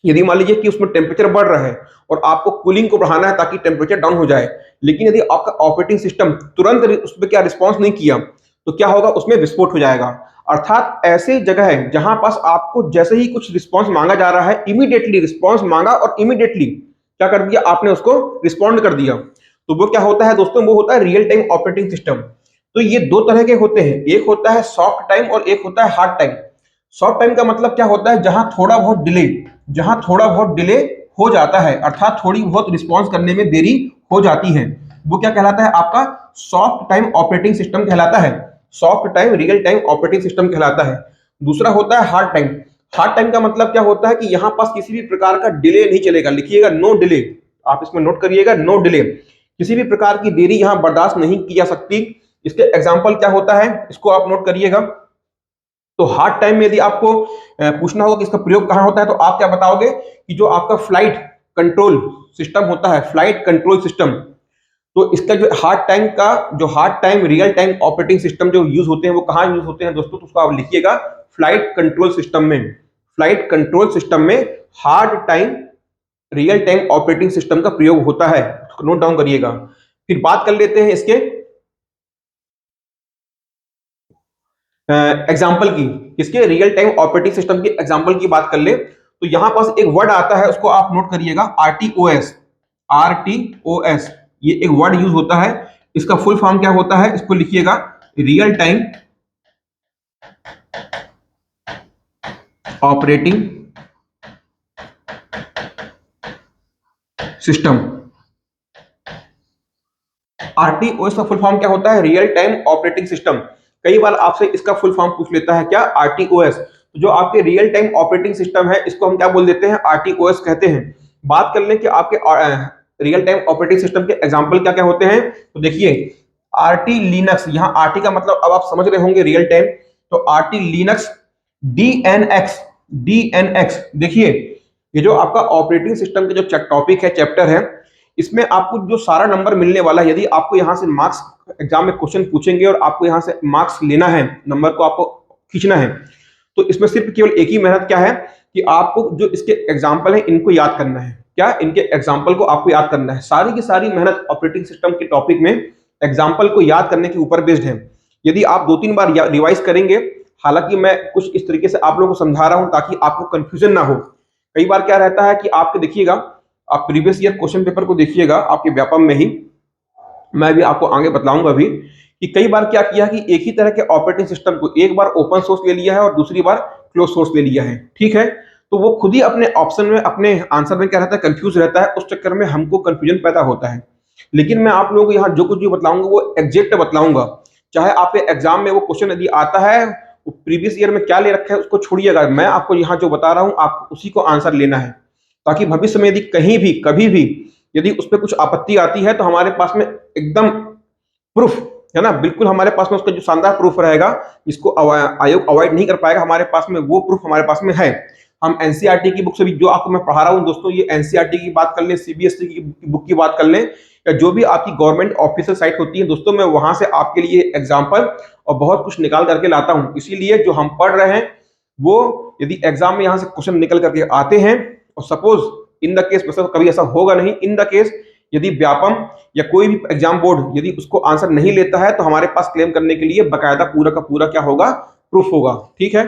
यदि मान लीजिए कि उसमें टेम्परेचर बढ़ रहा है और आपको कूलिंग को बढ़ाना है ताकि टेम्परेचर डाउन हो जाए, लेकिन यदि आपका ऑपरेटिंग सिस्टम तुरंत उस पर क्या रिस्पॉन्स नहीं किया, तो क्या होगा, उसमें विस्फोट हो जाएगा। अर्थात ऐसे जगह है जहां पास आपको जैसे ही कुछ रिस्पॉन्स मांगा जा रहा है, इमीडिएटली रिस्पॉन्स मांगा और इमीडिएटली क्या कर दिया आपने, उसको रिस्पॉन्ड कर दिया, तो वो क्या होता है दोस्तों, वो होता है रियल टाइम ऑपरेटिंग सिस्टम। तो ये दो तरह के होते हैं, एक होता है सॉफ्ट टाइम और एक होता है हार्ड टाइम। सॉफ्ट टाइम का मतलब क्या होता है, जहां थोड़ा बहुत डिले हो जाता है, अर्थात थोड़ी बहुत रिस्पॉन्स करने में देरी हो जाती है, वो क्या कहलाता है, आपका सॉफ्ट टाइम ऑपरेटिंग सिस्टम कहलाता है। Soft time real time operating system कहलाता है। दूसरा होता है हार्ड टाइम। हार्ड टाइम का मतलब क्या होता है कि यहां पास किसी भी प्रकार का डिले नहीं चलेगा, लिखिएगा नो डिले, आप इसमें नोट करिएगा, नो डिले, किसी भी प्रकार की देरी यहां बर्दाश्त नहीं की जा सकती। इसके एग्जाम्पल क्या होता है, इसको आप नोट करिएगा। तो हार्ड टाइम में यदि आपको पूछना होगा कि इसका प्रयोग कहां होता है, तो आप क्या बताओगे कि जो आपका फ्लाइट कंट्रोल सिस्टम होता है, फ्लाइट कंट्रोल सिस्टम, तो इसका जो hard time real time operating system जो यूज होते हैं, वो कहां यूज होते हैं दोस्तों, तो उसको आप लिखिएगा फ्लाइट कंट्रोल सिस्टम में। फ्लाइट कंट्रोल सिस्टम में hard time real time operating system का प्रयोग होता है, नोट डाउन करिएगा। फिर बात कर लेते हैं इसके एग्जाम्पल की, इसके रियल टाइम ऑपरेटिंग सिस्टम के एग्जाम्पल की बात कर ले, तो यहां पास एक वर्ड आता है, उसको आप नोट करिएगा, आरटीओएस। आरटीओएस ये एक वर्ड यूज होता है, इसका फुल फॉर्म क्या होता है, इसको लिखिएगा रियल टाइम ऑपरेटिंग सिस्टम। आरटीओएस का फुल फॉर्म क्या होता है, रियल टाइम ऑपरेटिंग सिस्टम। कई बार आपसे इसका फुल फॉर्म पूछ लेता है, क्या, आरटीओएस। तो जो आपके रियल टाइम ऑपरेटिंग सिस्टम है, इसको हम क्या बोल देते हैं, आरटीओएस कहते हैं। बात कर लें कि आपके रियल टाइम ऑपरेटिंग सिस्टम के एग्जांपल क्या क्या होते हैं, तो देखिए आरटी लिनक्स, यहाँ आरटी का मतलब अब आप समझ रहे होंगे रियल टाइम, तो आरटी लिनक्स, डीएनएक्स। डीएनएक्स देखिए, ये जो आपका ऑपरेटिंग सिस्टम के जो टॉपिक है, चैप्टर है, इसमें आपको जो सारा नंबर मिलने वाला है, यदि आपको यहाँ से मार्क्स एग्जाम में क्वेश्चन पूछेंगे और आपको यहाँ से मार्क्स लेना है, नंबर को आपको खींचना है, तो इसमें सिर्फ केवल एक ही मेहनत क्या है कि आपको जो इसके एग्जाम्पल है इनको याद करना है। क्या, इनके एग्जाम्पल को आपको याद करना है। सारी की सारी मेहनत ऑपरेटिंग सिस्टम के टॉपिक में एग्जाम्पल को याद करने के ऊपर बेस्ड है। यदि आप 2-3 बार रिवाइज करेंगे, हालांकि मैं कुछ इस तरीके से आप लोगों को समझा रहा हूं ताकि आपको कंफ्यूजन ना हो। कई बार क्या रहता है कि आपके देखिएगा, आप प्रीवियस ईयर क्वेश्चन पेपर को देखिएगा आपके व्यापम में ही, मैं भी आपको आगे बताऊंगा भी कि कई बार क्या किया कि एक ही तरह के ऑपरेटिंग सिस्टम को एक बार ओपन सोर्स ले लिया है और दूसरी बार क्लोज सोर्स ले लिया है, ठीक है। तो वो खुद ही अपने ऑप्शन में, अपने आंसर में क्या रहता है, कंफ्यूज रहता है, उस चक्कर में हमको कंफ्यूजन पैदा होता है। लेकिन मैं आप लोगों को यहाँ जो कुछ भी बतलाऊंगा वो एग्जैक्ट बतलाऊंगा। चाहे आपके एग्जाम में वो क्वेश्चन यदि आता है, प्रीवियस ईयर में क्या ले रखा है उसको छोड़िएगा, मैं आपको यहाँ जो बता रहा हूँ आप उसी को आंसर लेना है, ताकि भविष्य में यदि कहीं भी कभी भी यदि उस पर कुछ आपत्ति आती है तो हमारे पास में एकदम प्रूफ है ना, बिल्कुल हमारे पास में उसका जो शानदार प्रूफ रहेगा, जिसको आयोग अवॉइड नहीं कर पाएगा, हमारे पास में वो प्रूफ हमारे पास में है। हम एनसीईआरटी की बुक से भी जो आपको मैं पढ़ा रहा हूं दोस्तों, ये एनसीईआरटी की बात कर लें, सीबीएसई की बुक की बात कर लें, या जो भी आपकी गवर्नमेंट ऑफिशियल साइट होती है दोस्तों, मैं वहां से आपके लिए एग्जाम्पल और बहुत कुछ निकाल करके लाता हूं। इसीलिए जो हम पढ़ रहे हैं वो यदि एग्जाम में यहां से क्वेश्चन निकल करके आते हैं, और सपोज इन द केस, मतलब कभी ऐसा होगा नहीं, इन द केस यदि व्यापम या कोई भी एग्जाम बोर्ड यदि उसको आंसर नहीं लेता है, तो हमारे पास क्लेम करने के लिए बकायदा पूरा का पूरा क्या होगा, प्रूफ होगा, ठीक है।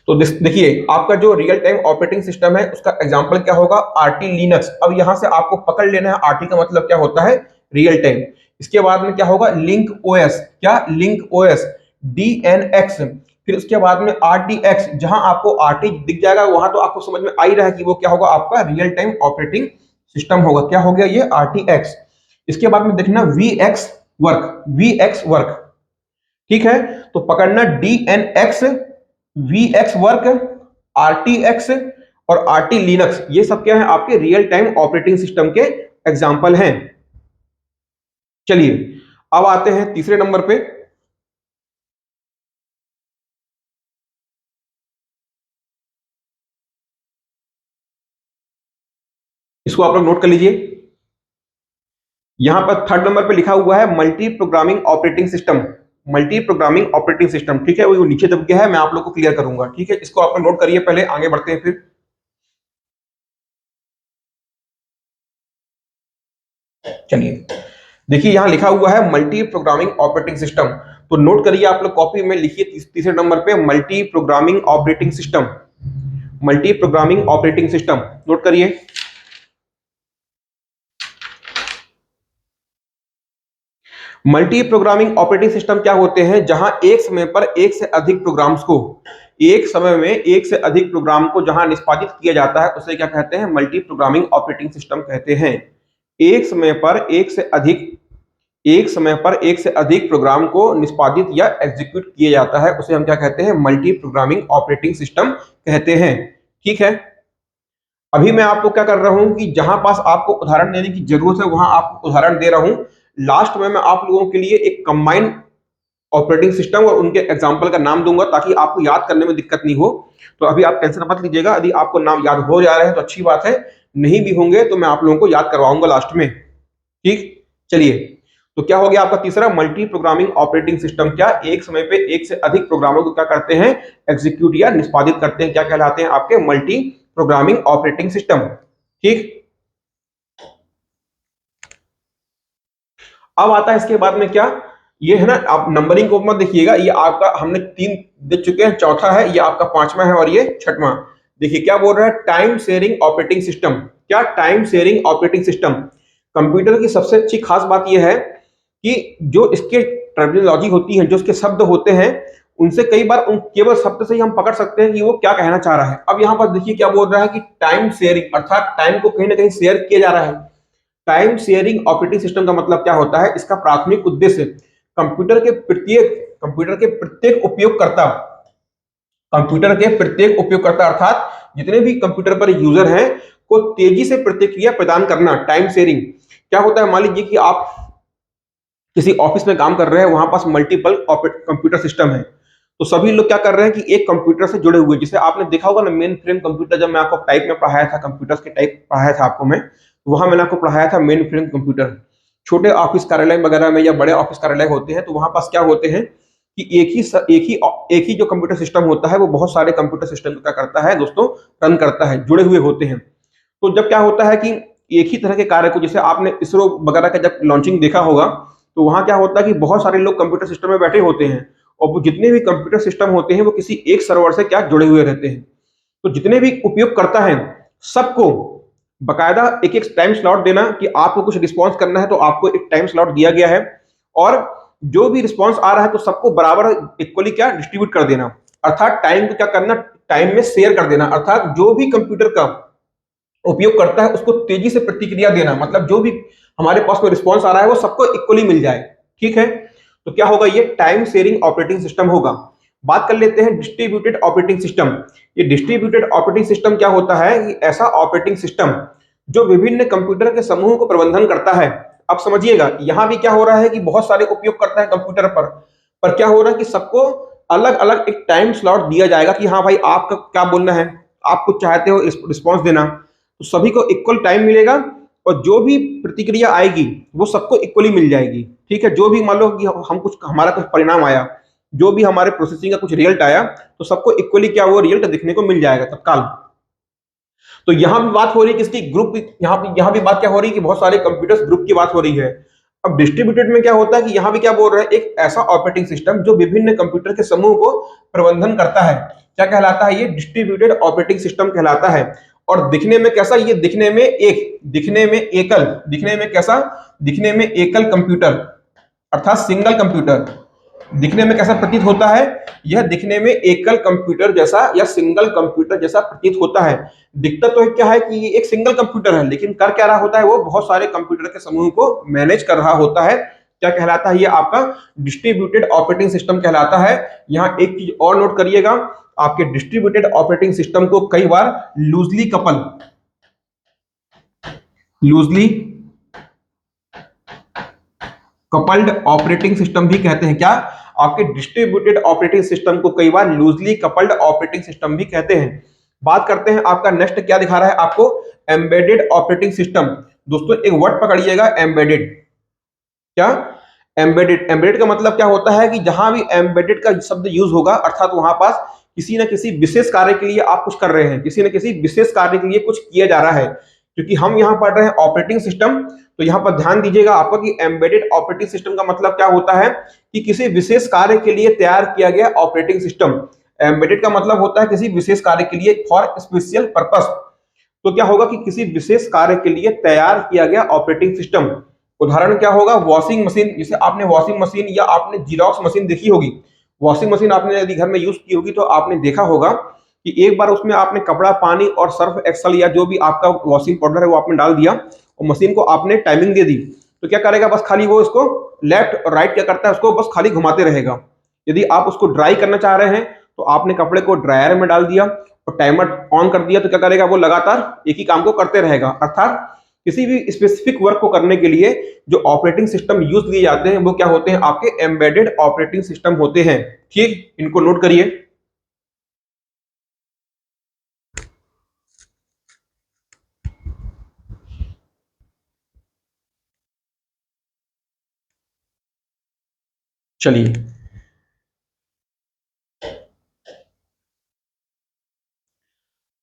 तो देखिए आपका जो रियल टाइम ऑपरेटिंग सिस्टम है उसका एग्जांपल क्या होगा, आरटी लिनक्स। अब यहां से आपको पकड़ लेना है आरटी का मतलब क्या होता है, रियल टाइम। इसके बाद में क्या होगा, लिंक ओएस। क्या, लिंक ओएस, डीएनएक्स। फिर उसके बाद में आरटीएक्स, जहां आपको आरटी दिख जाएगा वहां तो आपको समझ में आ ही रहा है कि वो क्या होगा, आपका रियल टाइम ऑपरेटिंग सिस्टम होगा। क्या हो गया ये, आरटीएक्स। इसके बाद में देखना वीएक्स वर्क, वीएक्स वर्क, ठीक है। तो पकड़ना डीएनएक्स VX वर्क, RTX और RT लिनक्स, ये सब क्या है आपके रियल टाइम ऑपरेटिंग सिस्टम के एग्जाम्पल हैं। चलिए अब आते हैं तीसरे नंबर पे। इसको आप लोग नोट कर लीजिए। यहां पर थर्ड नंबर पे लिखा हुआ है multi programming operating system. Multi programming operating system, ठीक है, वो नीचे दब गया है, मैं आप लोग को क्लियर करूंगा, ठीक है। इसको आप लोग नोट करिए, पहले आगे बढ़ते हैं फिर। चलिए देखिए यहां लिखा हुआ है मल्टी प्रोग्रामिंग ऑपरेटिंग सिस्टम, तो नोट करिए आप लोग, कॉपी में लिखिए तीसरे नंबर पे multi programming operating system. Multi programming operating system note करिए। मल्टी प्रोग्रामिंग ऑपरेटिंग सिस्टम क्या होते हैं, जहां एक समय पर एक से अधिक प्रोग्राम्स को, एक समय में एक से अधिक प्रोग्राम को जहां निष्पादित किया जाता है उसे क्या कहते हैं, मल्टी प्रोग्रामिंग ऑपरेटिंग सिस्टम कहते हैं। एक समय पर एक से अधिक, एक समय पर एक से अधिक प्रोग्राम को निष्पादित या एग्जीक्यूट किया जाता है उसे हम क्या कहते हैं, मल्टी प्रोग्रामिंग ऑपरेटिंग सिस्टम कहते हैं। ठीक है, अभी मैं आपको क्या कर रहा हूं कि जहां पास आपको उदाहरण देने की जरूरत है वहां आपको उदाहरण दे रहा हूं। लास्ट में मैं आप लोगों के लिए एक कंबाइंड ऑपरेटिंग सिस्टम और उनके एग्जाम्पल का नाम दूंगा ताकि आपको याद करने में दिक्कत नहीं हो। तो अभी आप टेंशन मत लीजिएगा, यदि आपको नाम याद हो जा रहे हैं तो अच्छी बात है, नहीं भी होंगे तो मैं आप लोगों को याद करवाऊंगा लास्ट में। ठीक, चलिए, तो क्या हो गया आपका तीसरा, मल्टी प्रोग्रामिंग ऑपरेटिंग सिस्टम, क्या एक समय पे एक से अधिक प्रोग्रामों को क्या करते हैं, एग्जीक्यूट या निष्पादित करते हैं, क्या कहलाते हैं आपके, मल्टी प्रोग्रामिंग ऑपरेटिंग सिस्टम। ठीक, अब आता है इसके बाद में क्या, ये है ना, आप नंबरिंग को मत देखिएगा, ये आपका हमने 3 देख चुके हैं, चौथा है, ये आपका 5वां है और ये 6वां। देखिए क्या बोल रहा है, टाइम शेयरिंग ऑपरेटिंग सिस्टम। क्या, time sharing operating system. Computer की सबसे अच्छी खास बात यह है कि जो इसके टर्मिनोलॉजी होती है, जो इसके शब्द होते हैं, उनसे कई बार उन केवल शब्द से ही हम पकड़ सकते हैं कि वो क्या कहना चाह रहा है। अब यहां पर देखिए क्या बोल रहा है कि टाइम शेयरिंग, अर्थात टाइम को कहीं ना कहीं शेयर किया जा रहा है। टाइम शेयरिंग ऑपरेटिंग सिस्टम का मतलब क्या होता है, इसका प्राथमिक उद्देश्य कंप्यूटर के प्रत्येक उपयोगकर्ता, कंप्यूटर के प्रत्येक उपयोगकर्ता अर्थात जितने भी कंप्यूटर पर यूजर हैं को तेजी से प्रतिक्रिया प्रदान करना। टाइम शेयरिंग क्या होता है, मान लीजिए कि आप किसी ऑफिस में काम कर रहे हैं, वहां पास मल्टीपल कंप्यूटर सिस्टम है, तो सभी लोग क्या कर रहे हैं कि एक कंप्यूटर से जुड़े हुए, जिसे आपने देखा होगा ना मेन फ्रेम कंप्यूटर, जब मैं आपको टाइप में पढ़ाया था, कंप्यूटर्स के टाइप पढ़ाया था आपको मैं, वहां मैंने आपको पढ़ाया था मेन फ्रेम कंप्यूटर। छोटे ऑफिस कार्यालय वगैरह में या बड़े ऑफिस कार्यालय होते हैं तो वहां पास क्या होते हैं कि एक ही जो कंप्यूटर सिस्टम होता है वो बहुत सारे कंप्यूटर सिस्टम को क्या करता है दोस्तों, रन करता है, जुड़े हुए होते हैं। तो जब क्या होता है कि एक ही तरह के कार्य को, जैसे आपने इसरो वगैरह का जब लॉन्चिंग देखा होगा, तो वहां क्या होता है कि बहुत सारे लोग कंप्यूटर सिस्टम में बैठे होते हैं और वो जितने भी कंप्यूटर सिस्टम होते हैं वो किसी एक सर्वर से क्या जुड़े हुए रहते हैं। तो जितने भी उपयोग करता है सबको बकायदा एक एक टाइम स्लॉट देना कि आपको कुछ रिस्पॉन्स करना है तो आपको एक टाइम स्लॉट दिया गया है, और जो भी रिस्पॉन्स आ रहा है तो सबको बराबर इक्वली क्या डिस्ट्रीब्यूट कर देना, अर्थात टाइम को क्या करना, टाइम में शेयर कर देना, अर्थात जो भी कंप्यूटर का उपयोग करता है उसको तेजी से प्रतिक्रिया देना, मतलब जो भी हमारे पास में रिस्पॉन्स आ रहा है वो सबको इक्वली मिल जाए। ठीक है, तो क्या होगा, ये टाइम शेयरिंग ऑपरेटिंग सिस्टम होगा। बात कर लेते हैं डिस्ट्रीब्यूटेड ऑपरेटिंग सिस्टम। ये डिस्ट्रीब्यूटेड ऑपरेटिंग सिस्टम क्या होता है, कि ऐसा ऑपरेटिंग सिस्टम जो विभिन्न कंप्यूटर के समूह को प्रबंधन करता है। अब समझिएगा यहां भी क्या हो रहा है कि बहुत सारे उपयोग करता है कंप्यूटर पर क्या हो रहा है कि सबको अलग अलग एक टाइम स्लॉट दिया जाएगा कि हाँ भाई आपका क्या बोलना है, आप कुछ चाहते हो रिस्पॉन्स देना, तो सभी को इक्वल टाइम मिलेगा और जो भी प्रतिक्रिया आएगी वो सबको इक्वली मिल जाएगी। ठीक है, जो भी मान लो कि हम कुछ, हमारा कुछ परिणाम आया, जो भी हमारे प्रोसेसिंग का कुछ रिजल्ट आया, तो सबको इक्वली क्या वो रिजल्ट देखने को मिल जाएगा तत्काल। तो यहां भी बात हो रही है किसकी, ग्रुप, यहां भी बात क्या हो रही है कि बहुत सारे कंप्यूटर्स ग्रुप की बात हो रही है। अब डिस्ट्रीब्यूटेड में क्या होता है कि यहां भी क्या बोल रहे हैं, एक ऐसा ऑपरेटिंग सिस्टम जो विभिन्न कंप्यूटर के समूह को प्रबंधन करता है, क्या कहलाता है, ये डिस्ट्रीब्यूटेड ऑपरेटिंग सिस्टम कहलाता है। और दिखने में कैसा, ये दिखने में कैसा, दिखने में एकल कंप्यूटर अर्थात सिंगल कंप्यूटर, दिखने में कैसा प्रतीत होता है, यह दिखने में एकल कंप्यूटर जैसा या सिंगल कंप्यूटर जैसा प्रतीत होता है। दिखता तो क्या है कि ये एक सिंगल कंप्यूटर है, लेकिन कर क्या रहा होता है, वो बहुत सारे कंप्यूटर के समूह को मैनेज कर रहा होता है। क्या कहलाता है, ये आपका डिस्ट्रीब्यूटेड ऑपरेटिंग सिस्टम कहलाता है। यहाँ एक चीज और नोट करिएगा, आपके डिस्ट्रीब्यूटेड ऑपरेटिंग सिस्टम को कई बार लूजली कपल्ड ऑपरेटिंग सिस्टम भी कहते हैं। क्या? आपके डिस्ट्रीब्यूटेड ऑपरेटिंग सिस्टम को कई बार लूजली कपल्ड ऑपरेटिंग सिस्टम भी कहते हैं। बात करते हैं आपका नेक्स्ट क्या दिखा रहा है आपको, एम्बेडेड ऑपरेटिंग सिस्टम। दोस्तों एक वर्ड पकड़िएगा, एम्बेडेड। क्या? एम्बेडेड। एम्बेडेड का मतलब क्या होता है कि जहां भी एम्बेडेड का शब्द यूज होगा अर्थात वहां पास किसी न किसी विशेष कार्य के लिए आप कुछ कर रहे हैं, किसी न किसी विशेष कार्य के लिए कुछ किया जा रहा है। क्योंकि हम यहां पढ़ रहे हैं ऑपरेटिंग सिस्टम, तो यहां पर ध्यान दीजिएगा आपको कि एम्बेडेड ऑपरेटिंग सिस्टम का मतलब क्या होता है कि किसी विशेष कार्य के लिए तैयार किया गया ऑपरेटिंग सिस्टम। एम्बेडेड का मतलब होता है किसी विशेष कार्य के लिए, फॉर स्पेशल पर्पस। तो क्या होगा कि किसी विशेष कार्य के लिए तैयार किया गया ऑपरेटिंग सिस्टम। उदाहरण क्या होगा, वॉशिंग मशीन। जैसे आपने वॉशिंग मशीन या आपने जीरोक्स मशीन देखी होगी, वॉशिंग मशीन आपने यदि घर में यूज की होगी तो आपने देखा होगा कि एक बार उसमें आपने कपड़ा, पानी और सर्फ एक्सल या जो भी आपका वॉशिंग पाउडर है वो आपने डाल दिया और मशीन को आपने टाइमिंग दे दी, तो क्या करेगा, बस खाली वो इसको लेफ्ट और राइट क्या करता है, उसको बस खाली घुमाते रहेगा। यदि आप उसको ड्राई करना चाह रहे हैं तो आपने कपड़े को ड्रायर में डाल दिया और टाइमर ऑन कर दिया, तो क्या करेगा, वो लगातार एक ही काम को करते रहेगा। अर्थात किसी भी स्पेसिफिक वर्क को करने के लिए जो ऑपरेटिंग सिस्टम यूज किए जाते हैं वो क्या होते हैं, आपके एम्बेडेड ऑपरेटिंग सिस्टम होते हैं। ठीक, इनको नोट करिए। चलिए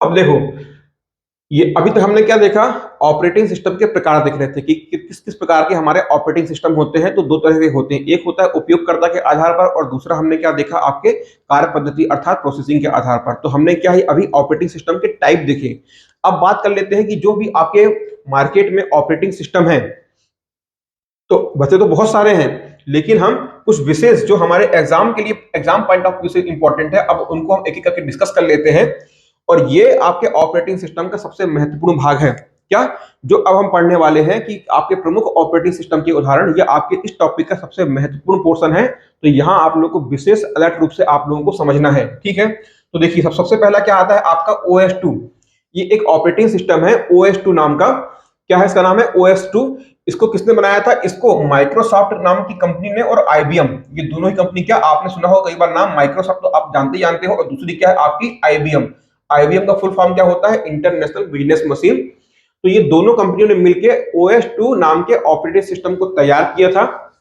अब देखो, ये अभी तक हमने क्या देखा, ऑपरेटिंग सिस्टम के प्रकार देख रहे थे कि किस किस प्रकार के हमारे ऑपरेटिंग सिस्टम होते हैं। तो दो तरह के होते हैं, एक होता है उपयोगकर्ता के आधार पर और दूसरा हमने क्या देखा, आपके कार्य पद्धति अर्थात प्रोसेसिंग के आधार पर। तो हमने क्या है अभी ऑपरेटिंग सिस्टम के टाइप देखे। अब बात कर लेते हैं कि जो भी आपके मार्केट में ऑपरेटिंग सिस्टम है, तो वैसे तो बहुत सारे हैं लेकिन हम कुछ विशेष जो हमारे एग्जाम के लिए, एग्जाम पॉइंट ऑफ व्यू से इंपॉर्टेंट है, अब उनको हम एक एक करके डिस्कस कर लेते हैं। और ये आपके ऑपरेटिंग सिस्टम का सबसे महत्वपूर्ण भाग है। क्या? जो अब हम पढ़ने वाले हैं कि आपके प्रमुख ऑपरेटिंग सिस्टम के उदाहरण, ये आपके इस टॉपिक का सबसे महत्वपूर्ण पोर्शन है। तो यहाँ आप लोगों को विशेष अलर्ट रूप से आप लोगों को समझना है। ठीक है, तो देखिए सबसे पहला क्या आता है आपका OS2। ये एक ऑपरेटिंग सिस्टम है OS2 नाम का। क्या है इसका नाम है OS2। इसको किसने बनाया था, इसको माइक्रोसॉफ्ट नाम की कंपनी ने और IBM, ये दोनों ही कंपनी, क्या आपने सुना हो कई बार नाम माइक्रोसॉफ्ट तो आप जानते हो, और दूसरी क्या है आपकी IBM। IBM का फुल फॉर्म क्या होता है, इंटरनेशनल बिजनेस मशीन। तो ये दोनों कंपनियों ने मिलकर OS2 नाम के ऑपरेटिंग सिस्टम को तैयार किया था।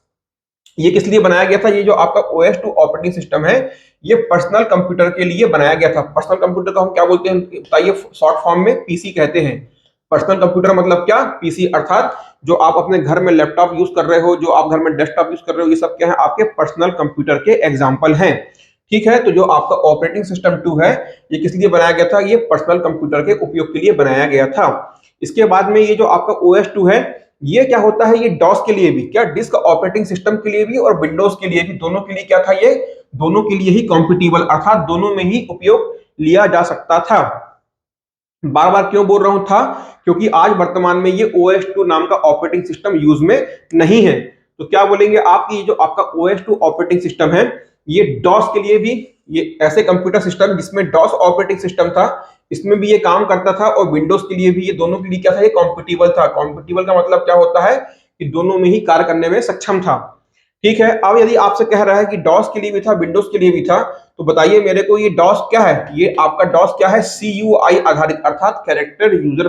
ये किस लिए बनाया गया था, ये जो आपका OS2 ऑपरेटिंग सिस्टम है ये पर्सनल कंप्यूटर के लिए बनाया गया था। पर्सनल कंप्यूटर को हम क्या बोलते हैं बताइए, शॉर्ट फॉर्म में पीसी कहते हैं। पर्सनल कंप्यूटर मतलब क्या, पीसी। अर्थात जो आप अपने घर में लैपटॉप यूज कर रहे हो, जो आप घर में डेस्कटॉप यूज कर रहे हो, ये सब क्या है आपके पर्सनल कंप्यूटर के एग्जांपल हैं। ठीक है, तो जो आपका ऑपरेटिंग सिस्टम 2 है ये किस लिए बनाया गया था, ये पर्सनल कंप्यूटर के उपयोग के लिए बनाया गया था। इसके बाद में ये जो आपका OS2 है ये क्या होता है, ये डॉस के लिए भी, क्या डिस्क ऑपरेटिंग सिस्टम के लिए भी और विंडोज के लिए भी, दोनों के लिए क्या था, ये दोनों के लिए ही कॉम्पिटिबल अर्थात दोनों में ही उपयोग लिया जा सकता था। बार बार क्यों बोल रहा हूं था, क्योंकि आज वर्तमान में ये OS2 नाम का ऑपरेटिंग सिस्टम यूज में नहीं है। तो क्या बोलेंगे आप कि जो आपका OS2 ऑपरेटिंग सिस्टम है ये डॉस के लिए भी, ये ऐसे कंप्यूटर सिस्टम जिसमें डॉस ऑपरेटिंग सिस्टम था इसमें भी ये काम करता था, और विंडोज के लिए भी, ये दोनों के लिए क्या था, ये कॉम्पिटिबल था। कॉम्पिटिबल का मतलब क्या होता है कि दोनों में ही कार्य करने में सक्षम था। ठीक है, अब यदि आपसे कह रहा है कि डॉस के लिए भी था, विंडोज के लिए भी था, तो बताइए मेरे को ये डॉस क्या है, ये आपका डॉस क्या है, CUI आधारित अर्थात कैरेक्टर यूजर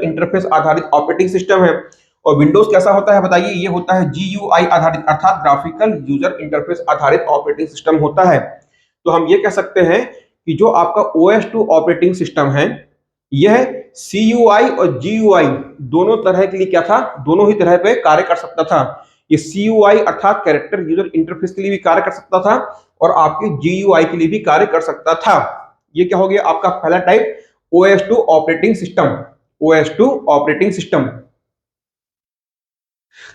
इंटरफेस आधारित ऑपरेटिंग सिस्टम है। और विंडोज कैसा होता है बताइए, ये होता है GUI आधारित अर्थात ग्राफिकल यूजर इंटरफेस आधारित ऑपरेटिंग सिस्टम होता है। तो हम ये कह सकते हैं कि जो आपका OS2 ऑपरेटिंग सिस्टम है यह CUI और GUI दोनों तरह के लिए क्या था, दोनों ही तरह पे कार्य कर सकता था। ये CUI अर्थात कैरेक्टर यूजर इंटरफेस के लिए भी कार्य कर सकता था और आपके GUI के लिए भी कार्य कर सकता था। ये क्या हो गया आपका पहला type, OS2 operating system. OS2 operating system.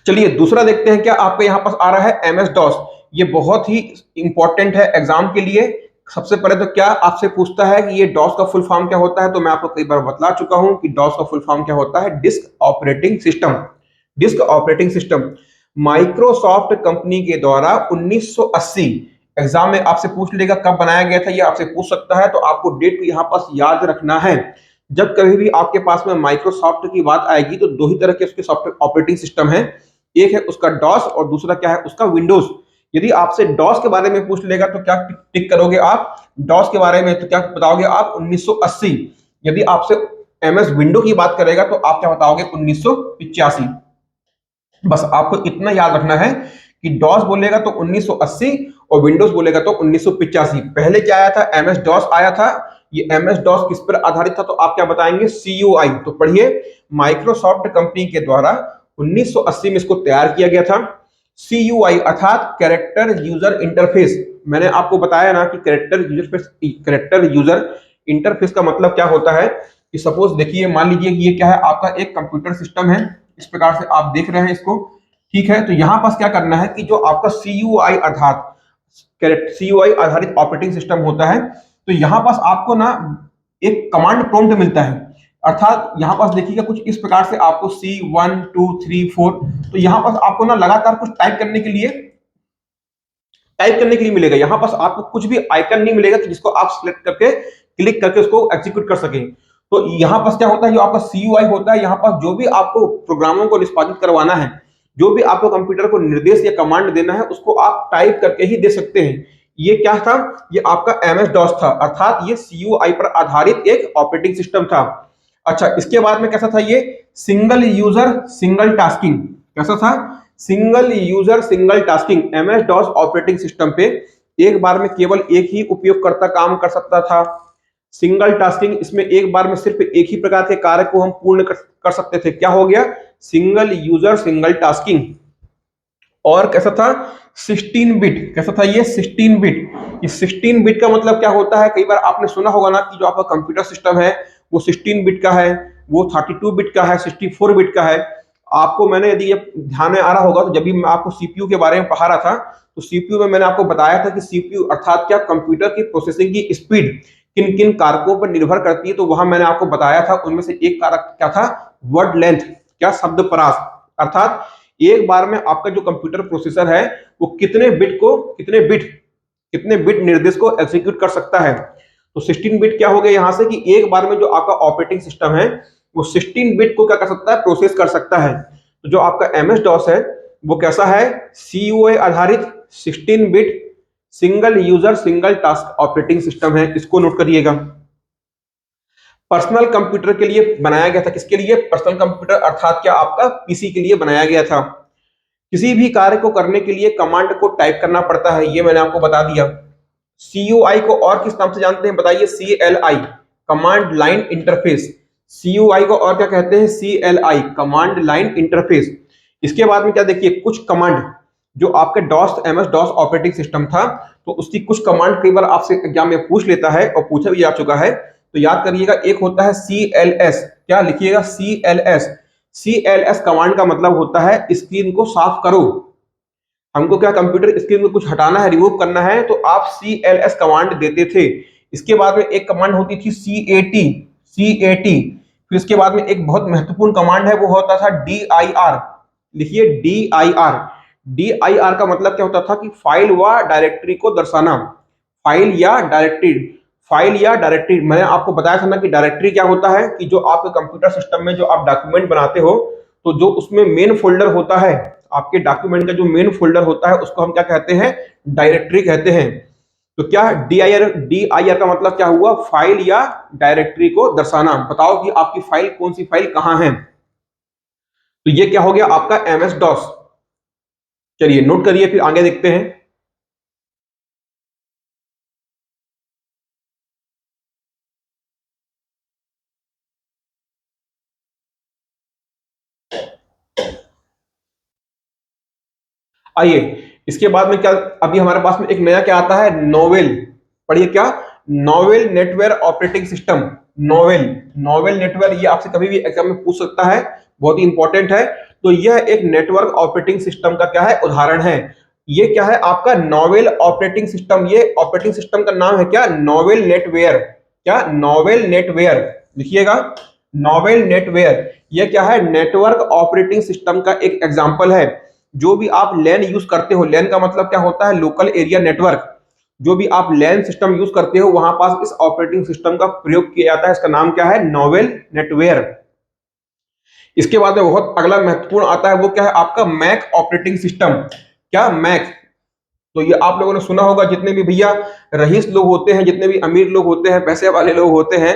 चलिए दूसरा देखते हैं, क्या आपके यहां पास आ रहा है MS DOS। ये बहुत ही इंपॉर्टेंट है एग्जाम के लिए। सबसे पहले तो क्या आपसे पूछता है कि ये डॉस का फुल फॉर्म क्या होता है, तो मैं आपको कई बार बतला चुका हूं कि डॉस का फुल फॉर्म क्या होता है, disc operating system. Disc operating system Microsoft company के द्वारा 1980 एग्जाम में आपसे पूछ लेगा कब बनाया गया था, ये आपसे पूछ सकता है, तो आपको डेट को यहाँ पास याद रखना है। जब कभी भी आपके पास में माइक्रोसॉफ्ट की बात आएगी तो दो ही तरह के उसके सॉफ्टवेयर ऑपरेटिंग सिस्टम है, एक है उसका डॉस और दूसरा क्या है उसका विंडोज। यदि आपसे डॉस के बारे में पूछ लेगा तो क्या टिक करोगे आप, डॉस के बारे में तो क्या बताओगे आप 1980। यदि आपसे एमएस विंडो की बात करेगा तो आप क्या बताओगे 1985। बस आपको इतना याद रखना है कि डॉस बोलेगा तो 1980 और विंडोज बोलेगा तो 1985। पहले क्या आया था, एमएस डॉस आया था। ये एमएस डॉस किस पर आधारित था, तो आप क्या बताएंगे सीयूआई। तो पढ़िए, माइक्रोसॉफ्ट कंपनी के द्वारा 1980 में इसको तैयार किया गया था। सीयूआई अर्थात कैरेक्टर यूजर इंटरफेस। मैंने आपको बताया ना कि कैरेक्टर यूजर इंटरफेस का मतलब क्या होता है कि सपोज देखिए, मान लीजिए कि ये क्या है, आपका एक कंप्यूटर सिस्टम है, इस प्रकार से आप देख रहे हैं इसको, ठीक है। तो यहां पास क्या करना है कि जो आपका सीयूआई अर्थात सीयूआई आधारित ऑपरेटिंग सिस्टम होता है, तो यहां पास आपको ना एक कमांड प्रॉम्प्ट मिलता है। अर्थात यहां पास देखिएगा कुछ इस प्रकार से आपको C1 2 3 4, तो यहां पास आपको ना लगातार कुछ टाइप करने के लिए मिलेगा। यहां पास आपको कुछ भी आइकन नहीं मिलेगा कि जिसको आप सिलेक्ट करके क्लिक करके उसको एग्जीक्यूट कर सकें। तो यहां पास क्या होता है, जो आपका सीयूआई होता है, यहां पास जो भी आपको प्रोग्रामों को निष्पादित करवाना है, जो भी आपको कंप्यूटर को निर्देश या कमांड देना है, उसको आप टाइप करके ही दे सकते हैं। ये क्या था, ये आपका एमएस डॉस था, अर्थात ये सीयूआई पर आधारित एक ऑपरेटिंग सिस्टम था। अच्छा, इसके बाद में कैसा था, ये सिंगल यूजर सिंगल टास्किंग। कैसा था, single user single tasking. MS DOS operating system पे एक बार में केवल एक ही उपयोगकर्ता काम कर सकता था। सिंगल टास्किंग, इसमें एक बार में सिर्फ एक ही प्रकार के कार्य को हम पूर्ण कर सकते थे। क्या हो गया, सिंगल यूजर सिंगल टास्किंग। और कैसा था, 16 बिट। कैसा था ये 16 बिट। ये 16 बिट का मतलब क्या होता है, कई बार आपने सुना होगा ना कि जो आपका कंप्यूटर सिस्टम है वो 16 बिट का है, वो 32 बिट का है, 64 बिट का है। आपको मैंने, यदि ये ध्यान में आ रहा होगा, तो जब भी मैं आपको सीपीयू के बारे में पढ़ा रहा था, तो सीपीयू में मैंने आपको बताया था कि सीपीयू अर्थात क्या, कंप्यूटर की प्रोसेसिंग की स्पीड किन किन कारकों पर निर्भर करती है। तो वहां मैंने आपको बताया था, उनमें से एक कारक क्या था, वर्ड लेंथ, क्या शब्द परास। अर्थात एक बार में आपका जो कंप्यूटर प्रोसेसर है वो कितने बिट निर्देश को एग्जीक्यूट कर सकता है। तो 16 बिट क्या हो गया यहां से, कि एक बार में जो आपका ऑपरेटिंग सिस्टम है वो 16 बिट को क्या कर सकता है, प्रोसेस कर सकता है। तो जो आपका एमएस डॉस है वो कैसा है, सीयूआई आधारित 16 bit single user single task operating system है। इसको नोट करिएगा। पर्सनल कंप्यूटर के लिए बनाया गया था। किसके लिए, पर्सनल कंप्यूटर अर्थात क्या, आपका पीसी के लिए बनाया गया था। किसी भी कार्य को करने के लिए कमांड को टाइप करना पड़ता है, ये मैंने आपको बता दिया। सीयूआई को और किस नाम से जानते हैं बताइए, CLI, command line interface. CUI को और क्या कहते हैं, सीएलआई, कमांड लाइन इंटरफेस। इसके बाद में क्या, देखिए कुछ कमांड जो आपके DOS MS DOS operating system था, तो उसकी कुछ कमांड कई बार आपसे एग्जाम में पूछ लेता है और पूछा भी जा चुका है। तो याद करिएगा, एक होता है सीएलएस। क्या लिखिएगा, सीएलएस। सीएलएस कमांड का मतलब होता है स्क्रीन को साफ करो। हमको क्या, कंप्यूटर स्क्रीन में कुछ हटाना है, रिमूव करना है, तो आप सीएलएस कमांड देते थे। इसके बाद में एक कमांड होती थी सीएटी। सीएटी, फिर इसके बाद में एक बहुत महत्वपूर्ण कमांड है, वो होता था डीआईआर। लिखिए डीआईआर। डीआईआर का मतलब क्या होता था कि फाइल व डायरेक्टरी को दर्शाना। फाइल या डायरेक्टरी, फाइल या डायरेक्टरी। मैंने आपको बताया था ना कि डायरेक्टरी क्या होता है, कि जो आपके कंप्यूटर सिस्टम में जो आप डॉक्यूमेंट बनाते हो, तो जो उसमें मेन फोल्डर होता है, आपके डॉक्यूमेंट का जो मेन फोल्डर होता है, उसको हम क्या कहते हैं, डायरेक्टरी कहते हैं। तो क्या डीआईआर का मतलब क्या हुआ, फाइल या डायरेक्टरी को दर्शाना। बताओ कि आपकी फाइल कौन सी फाइल कहां है। तो ये क्या हो गया आपका एमएस डॉस। चलिए नोट करिए, फिर आगे देखते हैं। आइए, इसके बाद में क्या, अभी हमारे पास में एक नया क्या आता है, नोवेल। पढ़िए क्या, novel network operating system. Novel, novel network, ये आपसे कभी भी एग्जाम में पूछ सकता है, बहुत ही इंपॉर्टेंट है। तो यह एक नेटवर्क ऑपरेटिंग सिस्टम का क्या है, उदाहरण है। ये क्या है आपका, नोवेल ऑपरेटिंग सिस्टम। ये ऑपरेटिंग सिस्टम का नाम है क्या, नोवेल नेटवेयर। क्या, नोवेल नेटवेयर, लिखिएगा नोवेल नेटवेयर। ये क्या है, नेटवर्क ऑपरेटिंग सिस्टम का एक एग्जांपल है। जो भी आप लैन यूज करते हो, लैन का मतलब क्या होता है, लोकल एरिया नेटवर्क। जो भी आप लैन सिस्टम यूज करते हो वहां पास इस ऑपरेटिंग सिस्टम का प्रयोग किया जाता है। इसका नाम क्या है? Novell NetWare. इसके बाद में बहुत अगला महत्वपूर्ण आता है, वो क्या है? आपका मैक ऑपरेटिंग सिस्टम। क्या? मैक। तो ये आप लोगों ने सुना होगा, जितने भी भैया रईस लोग होते हैं, जितने भी अमीर लोग होते हैं, पैसे वाले लोग होते हैं,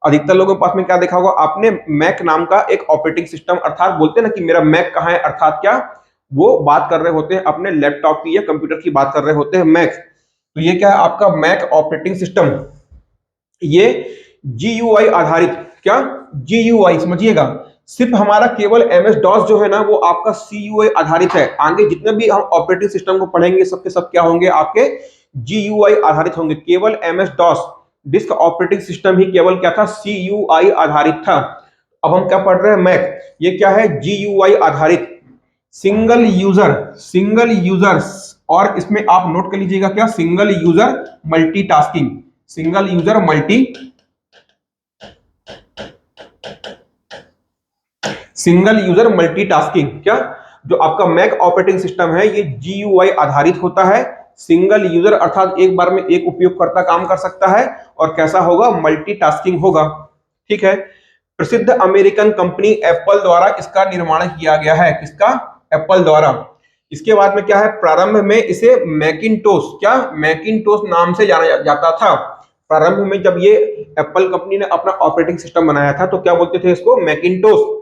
अधिकतर लोगों के पास में क्या देखा होगा आपने? मैक नाम का एक ऑपरेटिंग सिस्टम, अर्थात बोलते हैं ना कि मेरा मैक कहाँ है, अर्थात क्या? वो बात कर रहे होते हैं अपने लैपटॉप की या कंप्यूटर की बात कर रहे होते हैं, मैक। तो ये क्या है? आपका मैक ऑपरेटिंग सिस्टम। ये GUI आधारित, क्या? GUI समझिएगा, सिर्फ हमारा केवल MS DOS जो है ना, वो आपका CUI आधारित है। आगे जितने भी हम ऑपरेटिंग सिस्टम को पढ़ेंगे सबके सब क्या होंगे? आपके GUI आधारित होंगे। केवल MS DOS disk operating system ही केवल क्या था? CUI आधारित था। अब हम क्या पढ़ रहे हैं? मैक। ये क्या है? GUI आधारित, सिंगल यूजर, सिंगल यूजर्स। और इसमें आप नोट कर लीजिएगा, क्या? Single user multitasking, single user multi, single user multitasking. क्या? जो आपका मैक ऑपरेटिंग सिस्टम है ये GUI आधारित होता है। सिंगल यूजर अर्थात एक बार में एक उपयोगकर्ता काम कर सकता है, और कैसा होगा? मल्टीटास्किंग होगा। ठीक है। प्रसिद्ध अमेरिकन कंपनी एप्पल द्वारा इसका निर्माण किया गया है। किसका? एप्पल द्वारा। इसके बाद में क्या है? प्रारंभ में इसे मैकिंटोश, क्या? मैकिंटोश नाम से जाना जाता था। प्रारंभ में जब ये एप्पल कंपनी ने अपना ऑपरेटिंग सिस्टम बनाया था तो क्या बोलते थे इसको? मैकिंटोश।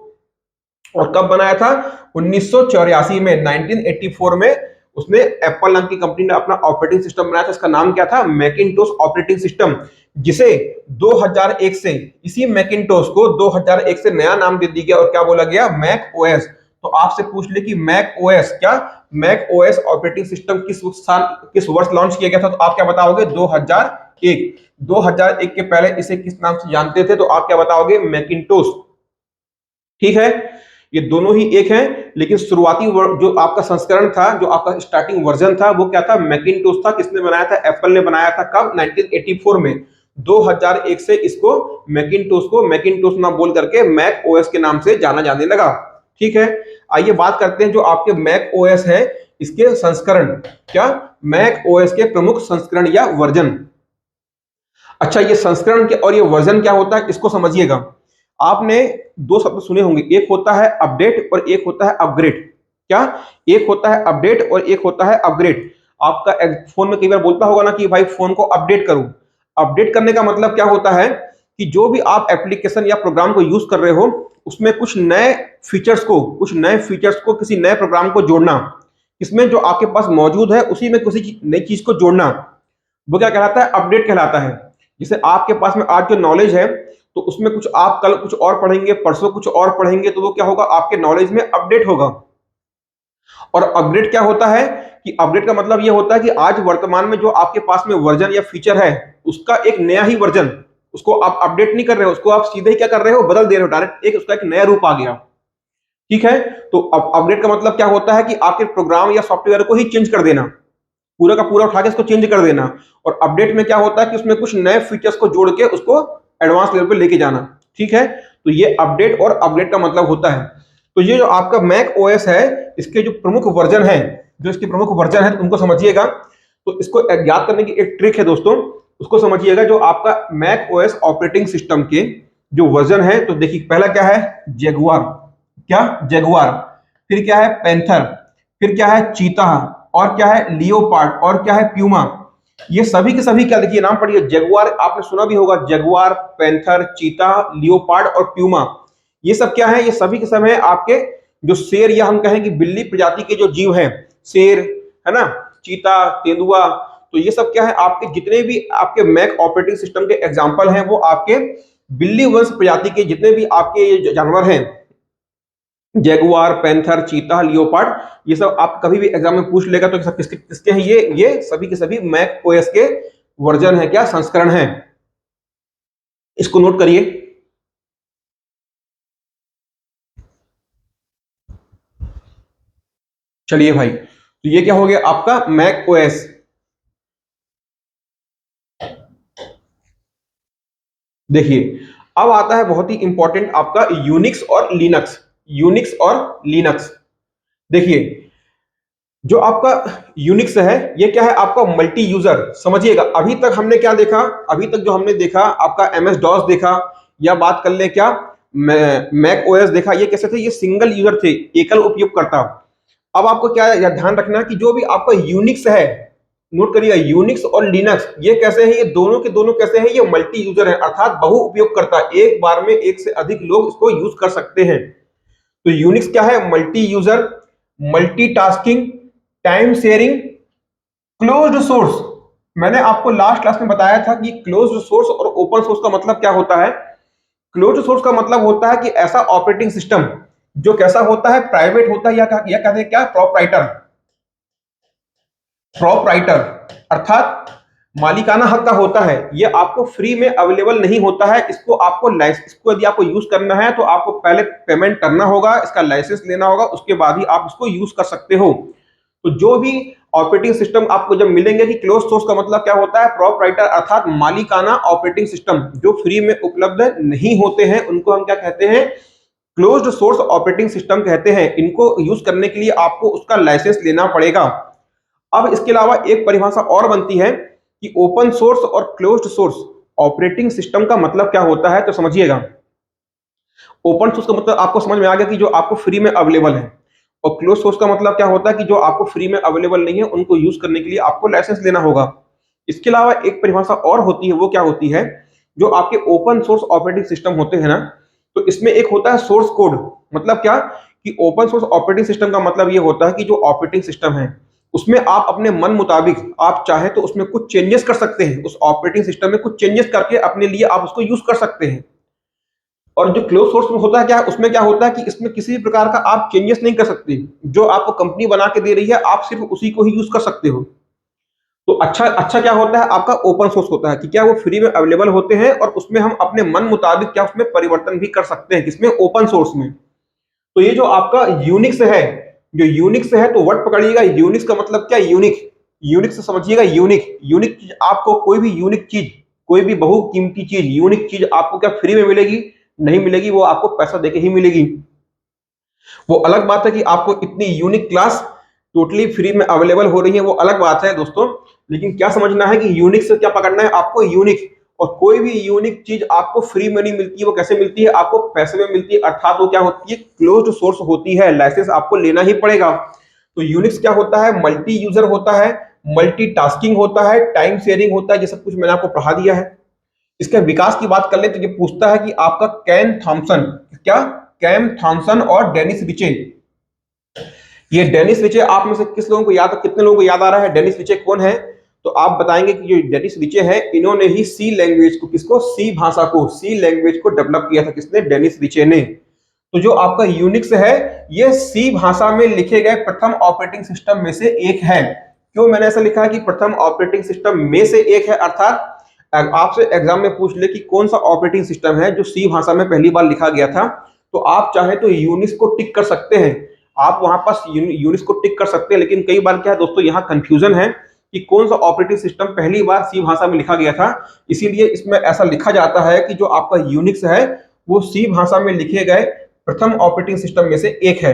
और कब बनाया था? 1984 में, 1984 में उसने एप्पल नाम की कंपनी ने अपना ऑपरेटिंग सिस्टम बनाया था। इसका नाम क्या था? मैकिंटोश ऑपरेटिंग सिस्टम, जिसे 2001 से, इसी मैकिंटोश को 2001 से नया नाम दे दिया गया और क्या बोला गया? Mac OS. तो आपसे पूछ ले कि मैक ओएस, क्या? मैक ओएस ऑपरेटिंग सिस्टम किस साल, किस वर्ष लॉन्च किया गया था? तो आप क्या बताओगे? 2001। 2001 के पहले इसे किस नाम से जानते थे? तो आप क्या बताओगे? मैकिंटोश। ठीक है। ये दोनों ही एक हैं, लेकिन शुरुआती जो आपका संस्करण था, जो आपका स्टार्टिंग वर्जन था, वो क्या था? मैकिंटोश था। किसने बनाया था? एप्पल ने बनाया था। कब? 1984 में। 2001 से इसको, मैकिंटोश को मैकिंटोश ना बोल करके मैक ओएस के नाम से जाना जाने लगा। ठीक है। आइए बात करते हैं जो आपके मैक ओएस है, इसके संस्करण। क्या? मैक ओएस के प्रमुख संस्करण या वर्जन। अच्छा, ये संस्करण के और ये वर्जन क्या होता है इसको समझिएगा। आपने दो शब्द सुने होंगे, एक होता है अपडेट और एक होता है अपग्रेड। क्या? एक होता है अपडेट और एक होता है अपग्रेड। आपका फोन में कई बार बोलता होगा ना कि भाई फोन को अपडेट करो। अपडेट करने का मतलब क्या होता है कि जो भी आप एप्लीकेशन या प्रोग्राम को यूज कर रहे हो उसमें कुछ नए फीचर्स को, किसी नए प्रोग्राम को जोड़ना। इसमें जो आपके पास मौजूद है उसी में किसी नई चीज को जोड़ना, वो क्या कहलाता है? अपडेट कहलाता है। जैसे आपके पास में आज जो नॉलेज है तो उसमें कुछ आप कल कुछ और पढ़ेंगे, परसों कुछ और पढ़ेंगे, तो वो क्या होगा? आपके नॉलेज में अपडेट होगा। और अपग्रेड क्या होता है कि अपग्रेड का मतलब ये होता है कि आज वर्तमान में जो आपके पास में वर्जन या फीचर है उसका एक नया ही वर्जन, उसको आप अपडेट नहीं कर रहे हो, उसको आप सीधे ही क्या कर रहे हो? बदल दे रहे हो डायरेक्ट, एक उसका एक नया रूप आ गया। ठीक है। तो अपग्रेड का मतलब क्या होता है कि आपके प्रोग्राम या सॉफ्टवेयर को ही चेंज कर देना, पूरा का पूरा उठा के इसको चेंज कर देना। और अपडेट में क्या होता है कि उसमें कुछ नए फीचर्स को जोड़ के उसको एडवांस लेवल पे लेके जाना। ठीक है। तो ये अपडेट और अपग्रेड का मतलब होता है। तो ये जो आपका मैक ओएस है, इसके जो प्रमुख वर्जन है, उनको समझिएगा। तो इसको ज्ञात करने की एक ट्रिक है दोस्तों, उसको समझिएगा। जो आपका मैक ओएस ऑपरेटिंग सिस्टम के जो वर्जन है, तो देखिए पहला क्या है? जगुआर। क्या? जगुआर। फिर क्या है? पैंथर। फिर क्या है? चीता। और क्या है? लियोपार्ड। और क्या है? प्यूमा। ये सभी के सभी क्या, देखिए नाम पढ़िए। जगुआर आपने सुना भी होगा, जगुआर, पैंथर, चीता, लियोपार्ड और प्यूमा। ये सब क्या है? ये सभी के सब है आपके जो शेर या हम कहें कि बिल्ली प्रजाति के जो जीव हैं, शेर है ना, चीता, तेंदुआ। तो ये सब क्या है? आपके जितने भी आपके मैक ऑपरेटिंग सिस्टम के एग्जाम्पल हैं वो आपके बिल्ली वंश प्रजाति के जितने भी आपके ये जानवर हैं, जैगुआर, पैंथर, चीता, लियोपार्ड, ये सब आप कभी भी एग्जाम में पूछ लेगा तो सब किसके किसके हैं? ये सभी के सभी मैक ओएस के वर्जन है, क्या? संस्करण है। इसको नोट करिए। चलिए भाई, तो ये क्या हो गया आपका? Mac OS. देखिए अब आता है बहुत ही इंपॉर्टेंट आपका यूनिक्स और लिनक्स। यूनिक्स और लिनक्स। देखिए जो आपका यूनिक्स है ये क्या है, आपका मल्टी यूजर। समझिएगा, अभी तक हमने क्या देखा, अभी तक जो हमने देखा आपका एमएस डॉस देखा, या बात कर ले क्या मैक ओएस देखा, ये कैसे थे, ये सिंगल यूजर थे, एकल उपयोगकर्ता। अब आपको क्या ध्यान रखना है कि जो भी आपका यूनिक्स है, नोट करिएगा, यूनिक्स और लिनक्स ये कैसे हैं, ये दोनों के दोनों कैसे हैं, ये मल्टी यूजर है, अर्थात बहु उपयोगकर्ता, एक बार में एक से अधिक लोग इसको यूज कर सकते हैं। तो यूनिक्स क्या है, multi user, multitasking, time sharing, closed source. मैंने आपको लास्ट क्लास में बताया था कि क्लोज्ड सोर्स और ओपन सोर्स का मतलब क्या होता है। क्लोज्ड सोर्स का मतलब होता है कि ऐसा ऑपरेटिंग सिस्टम जो कैसा होता है, प्राइवेट होता है, या कहते हैं क्या, प्रोप्राइटर। प्रोप्राइटर अर्थात मालिकाना हक का होता है, ये आपको फ्री में अवेलेबल नहीं होता है। इसको यदि आपको यूज करना है तो आपको पहले पेमेंट करना होगा, इसका लाइसेंस लेना होगा, उसके बाद ही आप इसको यूज कर सकते हो। तो जो भी ऑपरेटिंग सिस्टम आपको जब मिलेंगे, कि क्लोज सोर्स का मतलब क्या होता है, प्रोप्राइटर अर्थात मालिकाना ऑपरेटिंग सिस्टम जो फ्री में उपलब्ध नहीं होते हैं, उनको हम क्या कहते हैं, क्लोज्ड सोर्स ऑपरेटिंग सिस्टम कहते हैं। इनको यूज करने के लिए आपको उसका लाइसेंस लेना पड़ेगा। अब इसके अलावा एक परिभाषा और बनती है कि ओपन सोर्स और क्लोज्ड सोर्स ऑपरेटिंग सिस्टम का मतलब क्या होता है। तो समझिएगा, ओपन सोर्स का मतलब आपको समझ में आ गया कि जो आपको फ्री में अवेलेबल है, और क्लोज सोर्स का मतलब क्या होता है कि जो आपको फ्री में अवेलेबल नहीं है, उनको यूज करने के लिए आपको लाइसेंस लेना होगा। इसके अलावा एक परिभाषा और होती है, वो क्या होती है, जो आपके ओपन सोर्स ऑपरेटिंग सिस्टम होते हैं ना, तो इसमें एक होता है सोर्स कोड। मतलब क्या, कि ओपन सोर्स ऑपरेटिंग सिस्टम का मतलब ये होता है कि जो ऑपरेटिंग सिस्टम है उसमें आप अपने मन मुताबिक आप चाहे तो उसमें कुछ चेंजेस कर सकते हैं, उस ऑपरेटिंग सिस्टम में कुछ चेंजेस करके अपने लिए आप उसको यूज कर सकते हैं। और जो क्लोज सोर्स में होता है क्या, उसमें क्या होता है कि इसमें किसी भी प्रकार का आप चेंजेस नहीं कर सकते, जो आपको कंपनी बना के दे रही है आप सिर्फ उसी को ही यूज कर सकते हो। तो अच्छा अच्छा क्या होता है, आपका ओपन सोर्स होता है कि क्या वो फ्री में अवेलेबल होते हैं, और उसमें हम अपने मन मुताबिक क्या उसमें परिवर्तन भी कर सकते हैं, किसमें, ओपन सोर्स में। तो ये जो आपका यूनिक्स है, जो यूनिक्स है, तो वर्ड पकड़िएगा, यूनिक्स का मतलब क्या, यूनिक। यूनिक से समझिएगा, यूनिक, यूनिक चीज, आपको कोई भी यूनिक चीज, कोई भी बहुकीमती चीज, यूनिक चीज आपको क्या फ्री में मिलेगी, नहीं मिलेगी, वो आपको पैसा देके ही मिलेगी। वो अलग बात है कि आपको इतनी यूनिक क्लास टोटली फ्री में अवेलेबल हो रही है, वो अलग बात है दोस्तों। लेकिन क्या समझना है कि यूनिक से क्या पकड़ना है आपको, यूनिक। और कोई भी यूनिक चीज आपको फ्री में नहीं मिलती है, वो कैसे मिलती है, आपको पैसे में मिलती है, अर्थात वो क्या होती है, क्लोज्ड सोर्स होती है, लाइसेंस आपको लेना ही पड़ेगा। तो यूनिक्स क्या होता है, मल्टी यूजर होता है, मल्टीटास्किंग होता है, टाइम शेयरिंग होता है, ये सब कुछ मैंने आपको पढ़ा दिया है। इसके विकास की बात कर ले तो ये पूछता है कि आपका कैन थॉम्सन, क्या, कैम थॉम्सन और डेनिस रिचे। ये डेनिस रिचे आप में से किस लोगों को याद, कितने लोगों को याद आ रहा है डेनिस रिचे कौन है। तो आप बताएंगे कि जो डेनिस रिचे है, इन्होंने ही सी लैंग्वेज को, किसको, सी भाषा को, सी लैंग्वेज को डेवलप किया था, किसने, डेनिस रिचे ने। तो जो आपका यूनिक्स है, ये सी भाषा में लिखे गए प्रथम ऑपरेटिंग सिस्टम में से एक है। क्यों मैंने ऐसा लिखा है कि प्रथम ऑपरेटिंग सिस्टम में से एक है, अर्थात आपसे एग्जाम में पूछ ले कि कौन सा ऑपरेटिंग सिस्टम है जो सी भाषा में पहली बार लिखा गया था, तो आप चाहे तो यूनिक्स को टिक कर सकते हैं, आप वहां पास यूनिक्स को टिक कर सकते हैं। लेकिन कई बार क्या है दोस्तों, यहाँ कंफ्यूजन है कि कौन सा ऑपरेटिंग सिस्टम पहली बार सी भाषा में लिखा गया था, इसीलिए इसमें ऐसा लिखा जाता है कि जो आपका यूनिक्स है वो सी भाषा में लिखे गए प्रथम ऑपरेटिंग सिस्टम में से एक है।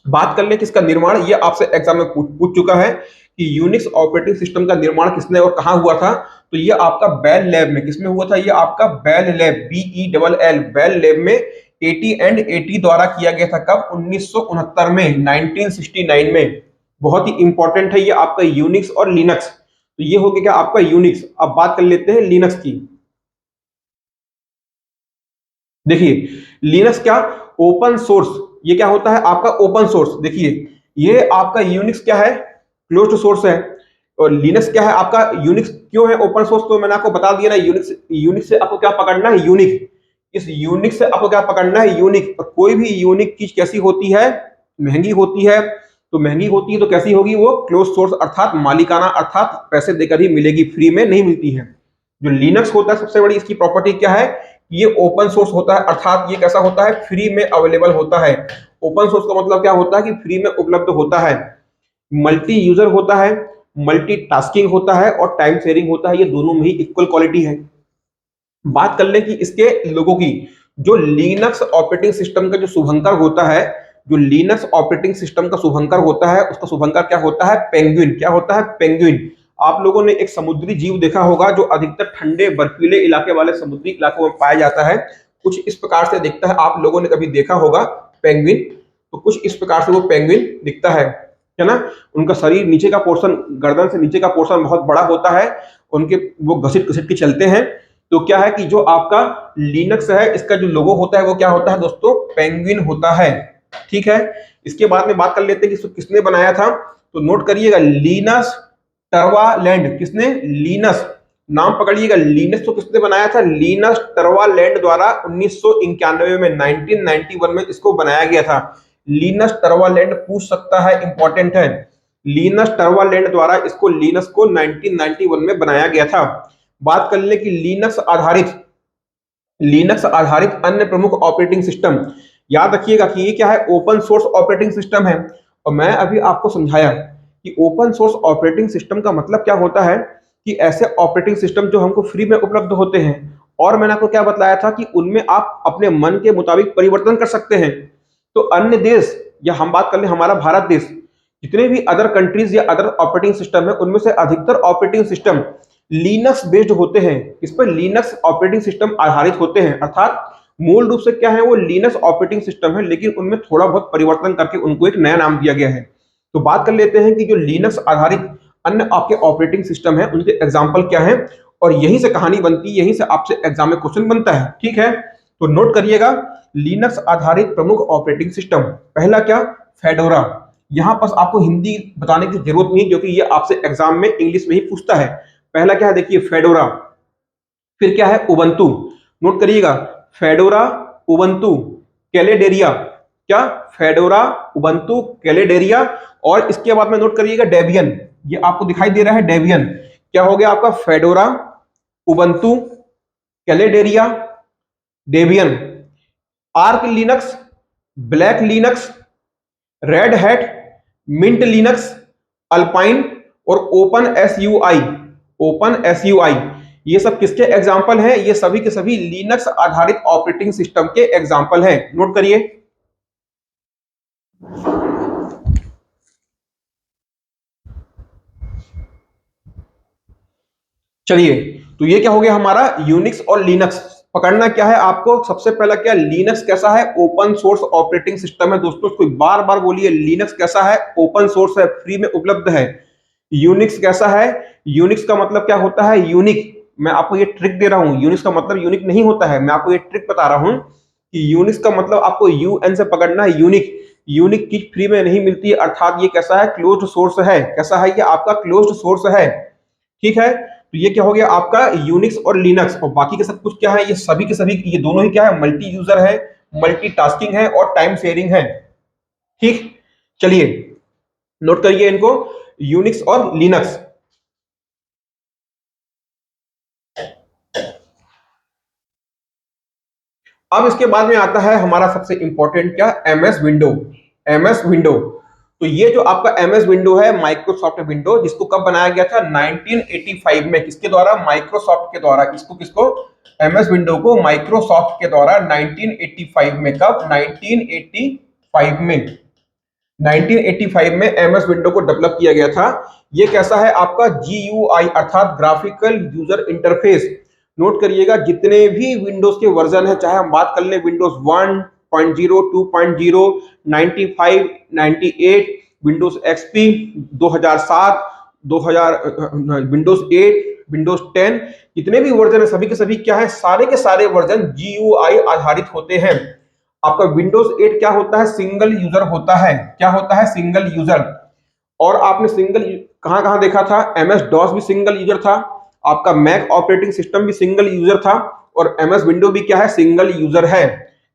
बात कर ले कि इसका निर्माण, ये आपसे एग्जाम में पूछ चुका है कि यूनिक्स ऑपरेटिंग सिस्टम का निर्माण किसने और कहां हुआ था। तो ये आपका बेल लैब में, किसमें हुआ था, ये आपका Bell lab, BELL, Bell lab में AT&AT द्वारा किया गया था। कब, 1969 में, 1969 में। बहुत ही इंपॉर्टेंट है ये आपका यूनिक्स और लिनक्स। तो ये हो गया क्या आपका यूनिक्स। अब बात कर लेते हैं लिनक्स की। देखिए लिनक्स क्या, ओपन सोर्स, ये क्या होता है आपका ओपन सोर्स। देखिए ये आपका यूनिक्स क्या है, क्लोज्ड सोर्स है। और लिनक्स क्या है आपका, यूनिक्स क्यों है ओपन सोर्स, तो मैंने आपको बता दिया ना, यूनिक्स, यूनिक्स से आपको क्या पकड़ना है, यूनिक। इस यूनिक से आपको क्या पकड़ना है, यूनिक। और कोई भी यूनिक चीज कैसी होती है, महंगी होती है। तो महंगी होती है तो कैसी होगी, वो क्लोज सोर्स अर्थात मालिकाना, अर्थात पैसे देकर ही मिलेगी, फ्री में नहीं मिलती है। जो लिनक्स होता है सबसे बड़ी इसकी प्रॉपर्टी क्या है, ये ओपन सोर्स होता है, अर्थात ये कैसा होता है, फ्री में अवेलेबल होता है। ओपन सोर्स का मतलब क्या होता है कि फ्री में उपलब्ध होता है, मल्टी यूजर होता है, मल्टी टास्किंग होता है, और टाइम शेयरिंग होता है। ये दोनों में ही इक्वल क्वालिटी है। बात कर लें कि इसके लोगों की, जो लिनक्स ऑपरेटिंग सिस्टम का जो शुभंकर होता है जो लिनक्स ऑपरेटिंग सिस्टम का शुभंकर होता है उसका शुभंकर क्या होता है? पेंगुइन। क्या होता है? पेंगुइन। आप लोगों ने एक समुद्री जीव देखा होगा जो अधिकतर ठंडे बर्फीले इलाके वाले समुद्री इलाकों में पाया जाता है, कुछ इस प्रकार से दिखता है। आप लोगों ने कभी देखा होगा पेंगुइन, तो कुछ इस प्रकार से वो पेंगुइन दिखता है ना। उनका शरीर नीचे का पोर्शन, गर्दन से नीचे का पोर्शन बहुत बड़ा होता है, उनके वो घसीट घसीट के चलते हैं। तो क्या है कि जो आपका लिनक्स है इसका जो लोगो होता है वो क्या होता है दोस्तों? पेंगुइन होता है। ठीक है, इसके बाद में बात कर लेते हैं कि इसको किसने बनाया था। तो नोट करिएगा, लिनस टर्वालैंड। किसने? लिनस। नाम पकड़िएगा, लिनस तो किसने बनाया था? लिनस टर्वालैंड द्वारा 1991 में 1991 में इसको बनाया गया था। लिनस टर्वालैंड पूछ सकता है, इंपॉर्टेंट है। लिनस टर्वालैंड द्वारा इसको लिनस को 1991 में बनाया गया था। बात कर ले कि लिनक्स आधारित अन्य प्रमुख ऑपरेटिंग सिस्टम। याद रखिएगा कि ये क्या है? ओपन सोर्स ऑपरेटिंग सिस्टम है। और मैं अभी आपको समझाया कि ओपन सोर्स ऑपरेटिंग सिस्टम का मतलब क्या होता है कि ऐसे ऑपरेटिंग सिस्टम जो हमको फ्री में उपलब्ध होते हैं, और मैंने आपको क्या बताया था कि उनमें आप अपने मन के मुताबिक परिवर्तन कर सकते हैं। तो अन्य देश, या हम बात कर ले हमारा भारत देश, जितने भी अदर कंट्रीज या अदर ऑपरेटिंग सिस्टम है उनमें से अधिकतर ऑपरेटिंग सिस्टम लिनक्स बेस्ड होते हैं। इस पर लिनक्स ऑपरेटिंग सिस्टम आधारित होते हैं, अर्थात मूल रूप से क्या है? वो लिनक्स ऑपरेटिंग सिस्टम है, लेकिन उनमें थोड़ा बहुत परिवर्तन करके उनको एक नया नाम दिया गया है। तो बात कर लेते हैं कि जो लिनक्स आधारित अन्य आपके ऑपरेटिंग सिस्टम है उनके एग्जाम्पल क्या है, और यहीं से कहानी बनती है, यहीं से आपसे एग्जाम में क्वेश्चन बनता है। ठीक है, तो नोट करिएगा, लिनक्स आधारित प्रमुख ऑपरेटिंग सिस्टम। पहला क्या? फेडोरा। यहां पर आपको हिंदी बताने की जरूरत नहीं, क्योंकि ये आपसे एग्जाम में इंग्लिश में ही पूछता है। पहला क्या है? देखिए, फेडोरा। फिर क्या है? उबंटू। नोट करिएगा, फेडोरा, उबंटू, कैलेडेरिया। क्या? Fedora, Ubuntu, Caldera. और इसके बाद में नोट करिएगा डेबियन। ये आपको दिखाई दे रहा है डेबियन। क्या हो गया आपका? Fedora, Ubuntu, Caldera, Debian. Arch Linux, Black Linux, Red Hat, Mint Linux, Alpine और ओपन एस यू आई। ये सब किसके एग्जाम्पल हैं? ये सभी के सभी लिनक्स आधारित ऑपरेटिंग सिस्टम के एग्जाम्पल हैं। नोट करिए। चलिए, तो ये क्या हो गया हमारा? यूनिक्स और लिनक्स। पकड़ना क्या है आपको? सबसे पहला क्या? लिनक्स कैसा है? ओपन सोर्स ऑपरेटिंग सिस्टम है दोस्तों। इसको बार बार बोलिए, लिनक्स कैसा है? ओपन सोर्स है, फ्री में उपलब्ध है। यूनिक्स कैसा है? यूनिक्स का मतलब क्या होता है? यूनिक। मैं आपको ये ट्रिक दे रहा हूं, यूनिक्स का मतलब यूनिक नहीं होता है। मैं आपको ये ट्रिक बता रहा हूं कि यूनिक्स का मतलब आपको यूएन से पकड़ना है, यूनिक। यूनिक चीज फ्री में नहीं मिलती है, अर्थात ये कैसा है? क्लोज्ड सोर्स है। कैसा है? ये आपका क्लोज्ड सोर्स है। ठीक है, तो ये क्या हो गया आपका? यूनिक्स और लिनक्स। और बाकी के सब कुछ क्या है? ये सभी के सभी, ये दोनों ही क्या है? मल्टी यूजर है, मल्टीटास्किंग है और टाइम शेयरिंग है। ठीक, चलिए नोट करिए इनको, यूनिक्स और लिनक्स। अब इसके बाद में आता है हमारा सबसे इंपॉर्टेंट क्या? MS window. एमएस विंडो, तो ये जो आपका एमएस विंडो है, माइक्रोसॉफ्ट विंडो, जिसको कब बनाया गया था? 1985 में। किसके द्वारा? माइक्रोसॉफ्ट के द्वारा। किसको? एमएस विंडो को माइक्रोसॉफ्ट के द्वारा 1985 में। कब? 1985 में। 1985 में एमएस विंडो को डेवलप किया गया था। ये कैसा है आपका? जीयूआई अर्थात ग्राफिकल यूजर इंटरफेस। नोट करिएगा, जितने भी विंडोज के वर्जन है, चाहे हम बात कर लें Windows 1.0, 2.0, 95, 98, Windows XP 2007, 2000, Windows 8, Windows 10, जितने भी वर्जन है सभी के सभी क्या है? सारे के सारे वर्जन जीयूआई आधारित होते हैं। आपका विंडोज 8 क्या होता है? सिंगल यूजर होता है। क्या होता है? Single user. और आपने सिंगल कहां कहां देखा था? एमएस डॉस भी सिंगल यूजर था, आपका मैक ऑपरेटिंग सिस्टम भी सिंगल यूजर था, और एमएस विंडो भी क्या है? सिंगल यूजर है।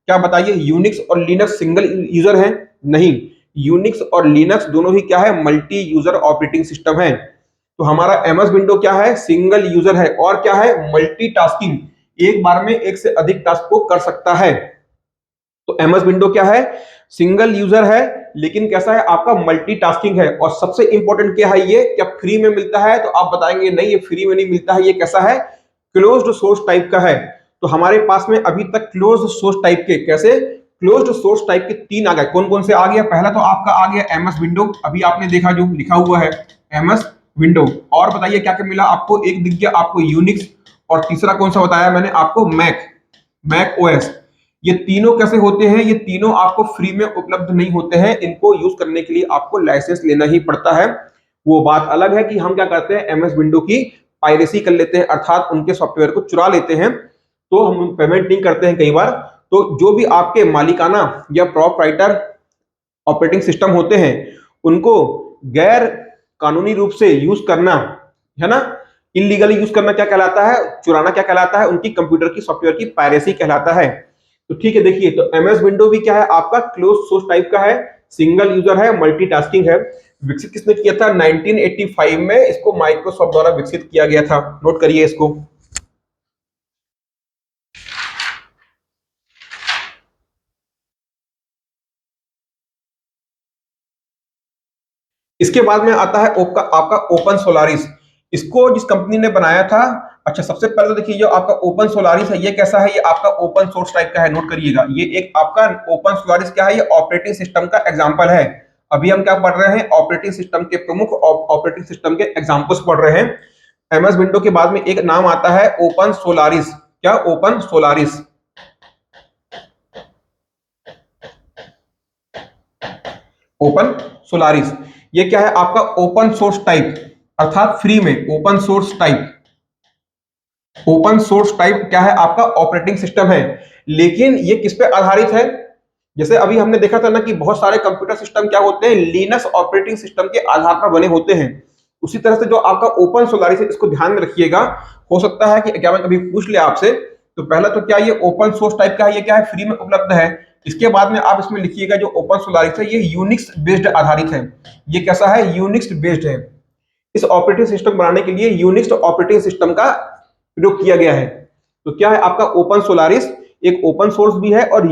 क्या बताइए, यूनिक्स और लिनक्स सिंगल यूजर है? नहीं, यूनिक्स और लिनक्स दोनों ही क्या है? मल्टी यूजर ऑपरेटिंग सिस्टम है। तो हमारा एमएस विंडो क्या है? सिंगल यूजर है, और क्या है? मल्टीटास्किंग, एक बार में एक से अधिक टास्क को कर सकता है। तो एमएस विंडो क्या है? सिंगल यूजर है, लेकिन कैसा है? आपका मल्टीटास्किंग है। और सबसे इंपॉर्टेंट क्या है? ये क्या फ्री में मिलता है? तो आप बताएंगे नहीं, ये फ्री में नहीं मिलता है। ये कैसा है? क्लोज्ड सोर्स टाइप का है। तो हमारे पास में अभी तक क्लोज्ड सोर्स टाइप के, कैसे? क्लोज्ड सोर्स टाइप के तीन आ गए। कौन कौन से आ गया? पहला तो आपका आ गया एमएस विंडो, अभी आपने देखा जो लिखा हुआ है एमएस विंडो। और बताइए क्या क्या मिला आपको? एक दिख गया आपको यूनिक्स, और तीसरा कौन सा बताया मैंने आपको? Mac OS. ये तीनों कैसे होते हैं? ये तीनों आपको फ्री में उपलब्ध नहीं होते हैं, इनको यूज करने के लिए आपको लाइसेंस लेना ही पड़ता है। वो बात अलग है कि हम क्या करते हैं, एमएस विंडो की पायरेसी कर लेते हैं, अर्थात उनके सॉफ्टवेयर को चुरा लेते हैं, तो हम पेमेंट नहीं करते हैं कई बार। तो जो भी आपके मालिकाना या प्रोप्राइटर ऑपरेटिंग सिस्टम होते हैं, उनको गैर कानूनी रूप से यूज करना, है ना, इलीगली यूज करना क्या कहलाता है? चुराना क्या कहलाता है? उनकी कंप्यूटर की सॉफ्टवेयर की पायरेसी कहलाता है। तो ठीक है, देखिए, तो एमएस विंडो भी क्या है आपका? क्लोज सोर्स टाइप का है, सिंगल यूजर है, मल्टीटास्किंग है। विकसित किसने किया था? 1985 में इसको माइक्रोसॉफ्ट द्वारा विकसित किया गया था। नोट करिए इसको। इसके बाद में आता है आपका ओपन सोलारिस। इसको जिस कंपनी ने बनाया था, अच्छा, सबसे पहले तो देखिए जो आपका ओपन सोलारिस है ये कैसा है? ये आपका ओपन सोर्स टाइप का है। नोट करिएगा, ये एक आपका ओपन सोलारिस क्या है? ये ऑपरेटिंग सिस्टम का एग्जांपल है। अभी हम क्या पढ़ रहे हैं? ऑपरेटिंग सिस्टम के प्रमुख ऑपरेटिंग सिस्टम के एग्जांपल्स पढ़ रहे हैं। एमएस विंडो के बाद में एक नाम आता है ओपन सोलारिस। क्या? Open Solaris. ओपन सोलारिस ये क्या है आपका? ओपन सोर्स टाइप, अर्थात फ्री में open source type. Open source type क्या है आपका? ऑपरेटिंग सिस्टम है। लेकिन ये किस पे आधारित है? जैसे अभी हमने देखा था ना कि बहुत सारे कंप्यूटर सिस्टम क्या होते हैं? लिनक्स ऑपरेटिंग सिस्टम के आधार पर बने होते हैं। उसी तरह से जो आपका ओपन सोलारिस है, इसको ध्यान में रखिएगा। हो सकता है कि एग्जाम में कभी पूछ ले आपसे। तो पहला तो क्या ये ओपन सोर्स टाइप का है? ये क्या है? फ्री में उपलब्ध है। इसके बाद में आप इसमें लिखिएगा जो ओपन सोलारिस है ये यूनिक्स बेस्ड आधारित है। ये कैसा है? यूनिक्स बेस्ड है। इस ऑपरेटिंग सिस्टम बनाने के लिए यूनिक्स ऑपरेटिंग सिस्टम का प्रयोग किया गया है। तो क्या है आपका ओपन सोलारिस? एक ओपन सोर्स भी है और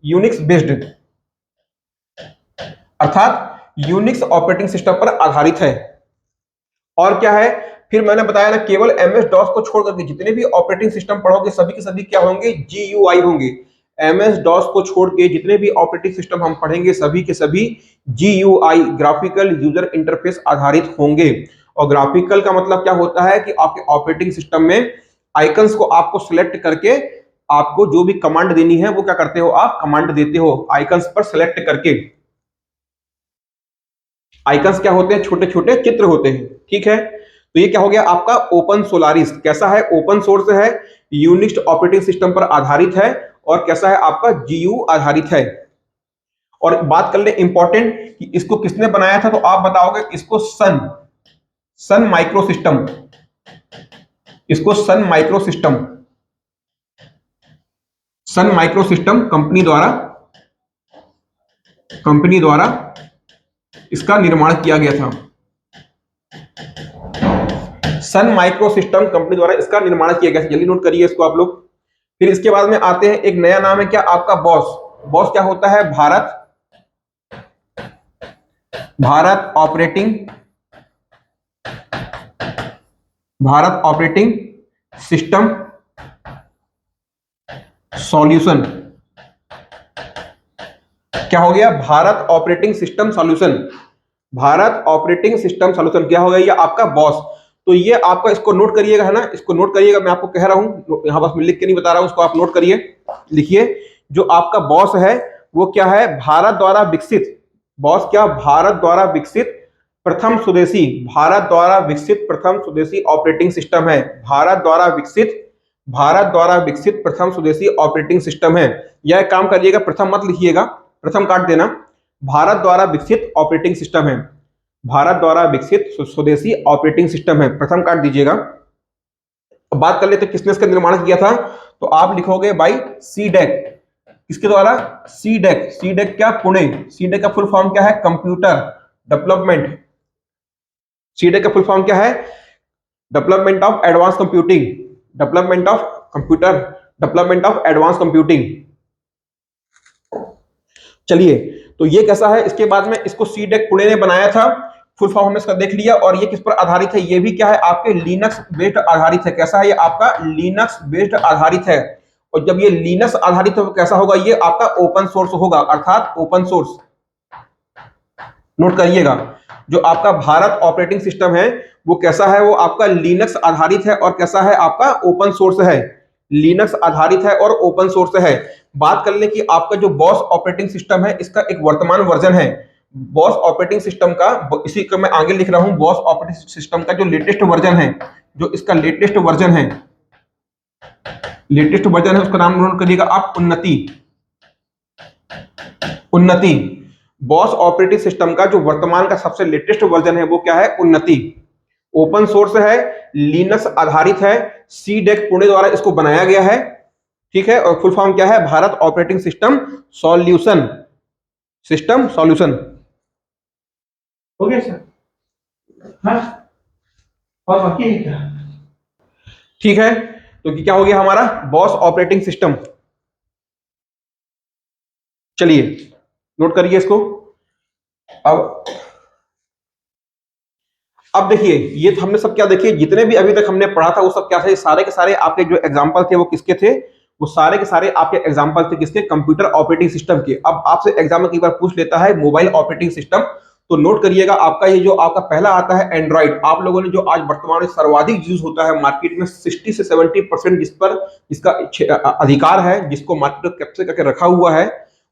यूनिक्स बेस्ड, अर्थात यूनिक्स ऑपरेटिंग सिस्टम पर आधारित है। और क्या है? फिर मैंने बताया ना, केवल एमएस डॉस को छोड़ करके जितने भी ऑपरेटिंग सिस्टम पढ़ोगे सभी के सभी क्या होंगे? जीयूआई होंगे। एमएस डॉस को छोड़ के जितने भी ऑपरेटिंग सिस्टम हम पढ़ेंगे सभी के सभी जीयूआई, ग्राफिकल यूजर इंटरफेस आधारित होंगे। और ग्राफिकल का मतलब क्या होता है कि आपके ऑपरेटिंग सिस्टम में आइकन्स को आपको सिलेक्ट करके आपको जो भी कमांड देनी है वो क्या करते हो? आप कमांड देते हो आइकन्स पर सिलेक्ट करके। आइकन्स क्या होते हैं? छोटे छोटे चित्र होते हैं। ठीक है, तो ये क्या हो गया आपका ओपन सोलारिस। कैसा है? ओपन सोर्स है, यूनिक्स ऑपरेटिंग सिस्टम पर आधारित है, और कैसा है आपका? जीयू आधारित है। और बात कर ले इंपॉर्टेंट कि इसको किसने बनाया था, तो आप बताओगे इसको सन माइक्रो सिस्टम। इसको सन माइक्रो सिस्टम कंपनी द्वारा इसका निर्माण किया गया था। सन माइक्रो सिस्टम कंपनी द्वारा इसका निर्माण किया गया था। जल्दी नोट करिए इसको आप लोग। फिर इसके बाद में आते हैं, एक नया नाम है क्या आपका? बॉस क्या होता है? Bharat operating system solution. क्या हो गया? Bharat operating system solution. Bharat operating system solution क्या हो गया? ये आपका बॉस। तो ये आपका, इसको नोट करिएगा, है ना, इसको नोट करिएगा। मैं आपको कह रहा हूं, यहां बस मैं लिख के नहीं बता रहा हूं, उसको आप नोट करिए। लिखिए, जो आपका बॉस है वो क्या है? भारत द्वारा विकसित। बॉस क्या? भारत द्वारा विकसित प्रथम स्वदेशी ऑपरेटिंग सिस्टम है। भारत द्वारा विकसित प्रथम स्वदेशी ऑपरेटिंग सिस्टम है। यह काम करिएगा, प्रथम मत लिखिएगा, प्रथम काट देना। भारत द्वारा विकसित ऑपरेटिंग सिस्टम है। भारत द्वारा विकसित स्वदेशी ऑपरेटिंग सिस्टम है, प्रथम काट दीजिएगा। अब बात कर लेते किसने इसका निर्माण किया था, तो आप लिखोगे बाई सीडेक। किसके द्वारा? सीडेक क्या? पुणे। सीडेक का फुल फॉर्म क्या है? Computer development. सीडेक का फुल फॉर्म क्या है? Development of advance computing. Development of advance computing. चलिए, तो ये कैसा है? इसके बाद में इसको सीडेक पुणे ने बनाया था। फुल फॉर्म हमने इसका देख लिया। और ये किस पर आधारित है? ये भी क्या है? आपके लिनक्स बेस्ड आधारित है। कैसा है? ये आपका लिनक्स बेस्ड आधारित है। और जब ये लिनक्स आधारित है तो कैसा होगा, ये आपका ओपन सोर्स होगा, अर्थात ओपन सोर्स। नोट करिएगा, जो आपका भारत ऑपरेटिंग सिस्टम है वो कैसा है, वो आपका लिनक्स आधारित है और कैसा है, आपका ओपन सोर्स है। लिनक्स आधारित है और ओपन सोर्स है। बात कर ले कि आपका जो बॉस ऑपरेटिंग सिस्टम है इसका एक वर्तमान वर्जन है, बॉस ऑपरेटिंग सिस्टम का, इसी को मैं आगे लिख रहा हूं, बॉस ऑपरेटिंग सिस्टम का जो लेटेस्ट वर्जन है, जो इसका लेटेस्ट वर्जन है, लेटेस्ट वर्जन है उसका नाम नोट करिएगा आप, उन्नति। उन्नति बॉस ऑपरेटिंग सिस्टम का जो वर्तमान का सबसे लेटेस्ट वर्जन है वो क्या है, उन्नति। ओपन सोर्स है, लिनक्स आधारित है, सीडेक पुणे द्वारा इसको बनाया गया है, ठीक है। और फुल फॉर्म क्या है, Bharat operating system solution, system solution. हो गया सर? हाँ, और बाकी है क्या? ठीक है, तो क्या हो गया हमारा बॉस ऑपरेटिंग सिस्टम। चलिए नोट करिए इसको। अब देखिए, ये हमने सब क्या देखिए, जितने भी अभी तक हमने पढ़ा था वो सब क्या थे, सारे के सारे आपके जो एग्जांपल थे वो किसके थे, वो सारे के सारे आपके एग्जांपल थे किसके, कंप्यूटर ऑपरेटिंग सिस्टम के। अब आपसे एग्जाम में कई बार पूछ लेता है मोबाइल ऑपरेटिंग सिस्टम, तो नोट करिएगा आपका ये जो आपका पहला आता है एंड्रॉइड। आप लोगों ने जो आज वर्तमान में सर्वाधिक यूज होता है मार्केट में, 60 से 70% जिस पर इसका अधिकार है, जिसको मार्केट में कैप्चर करके रखा हुआ है,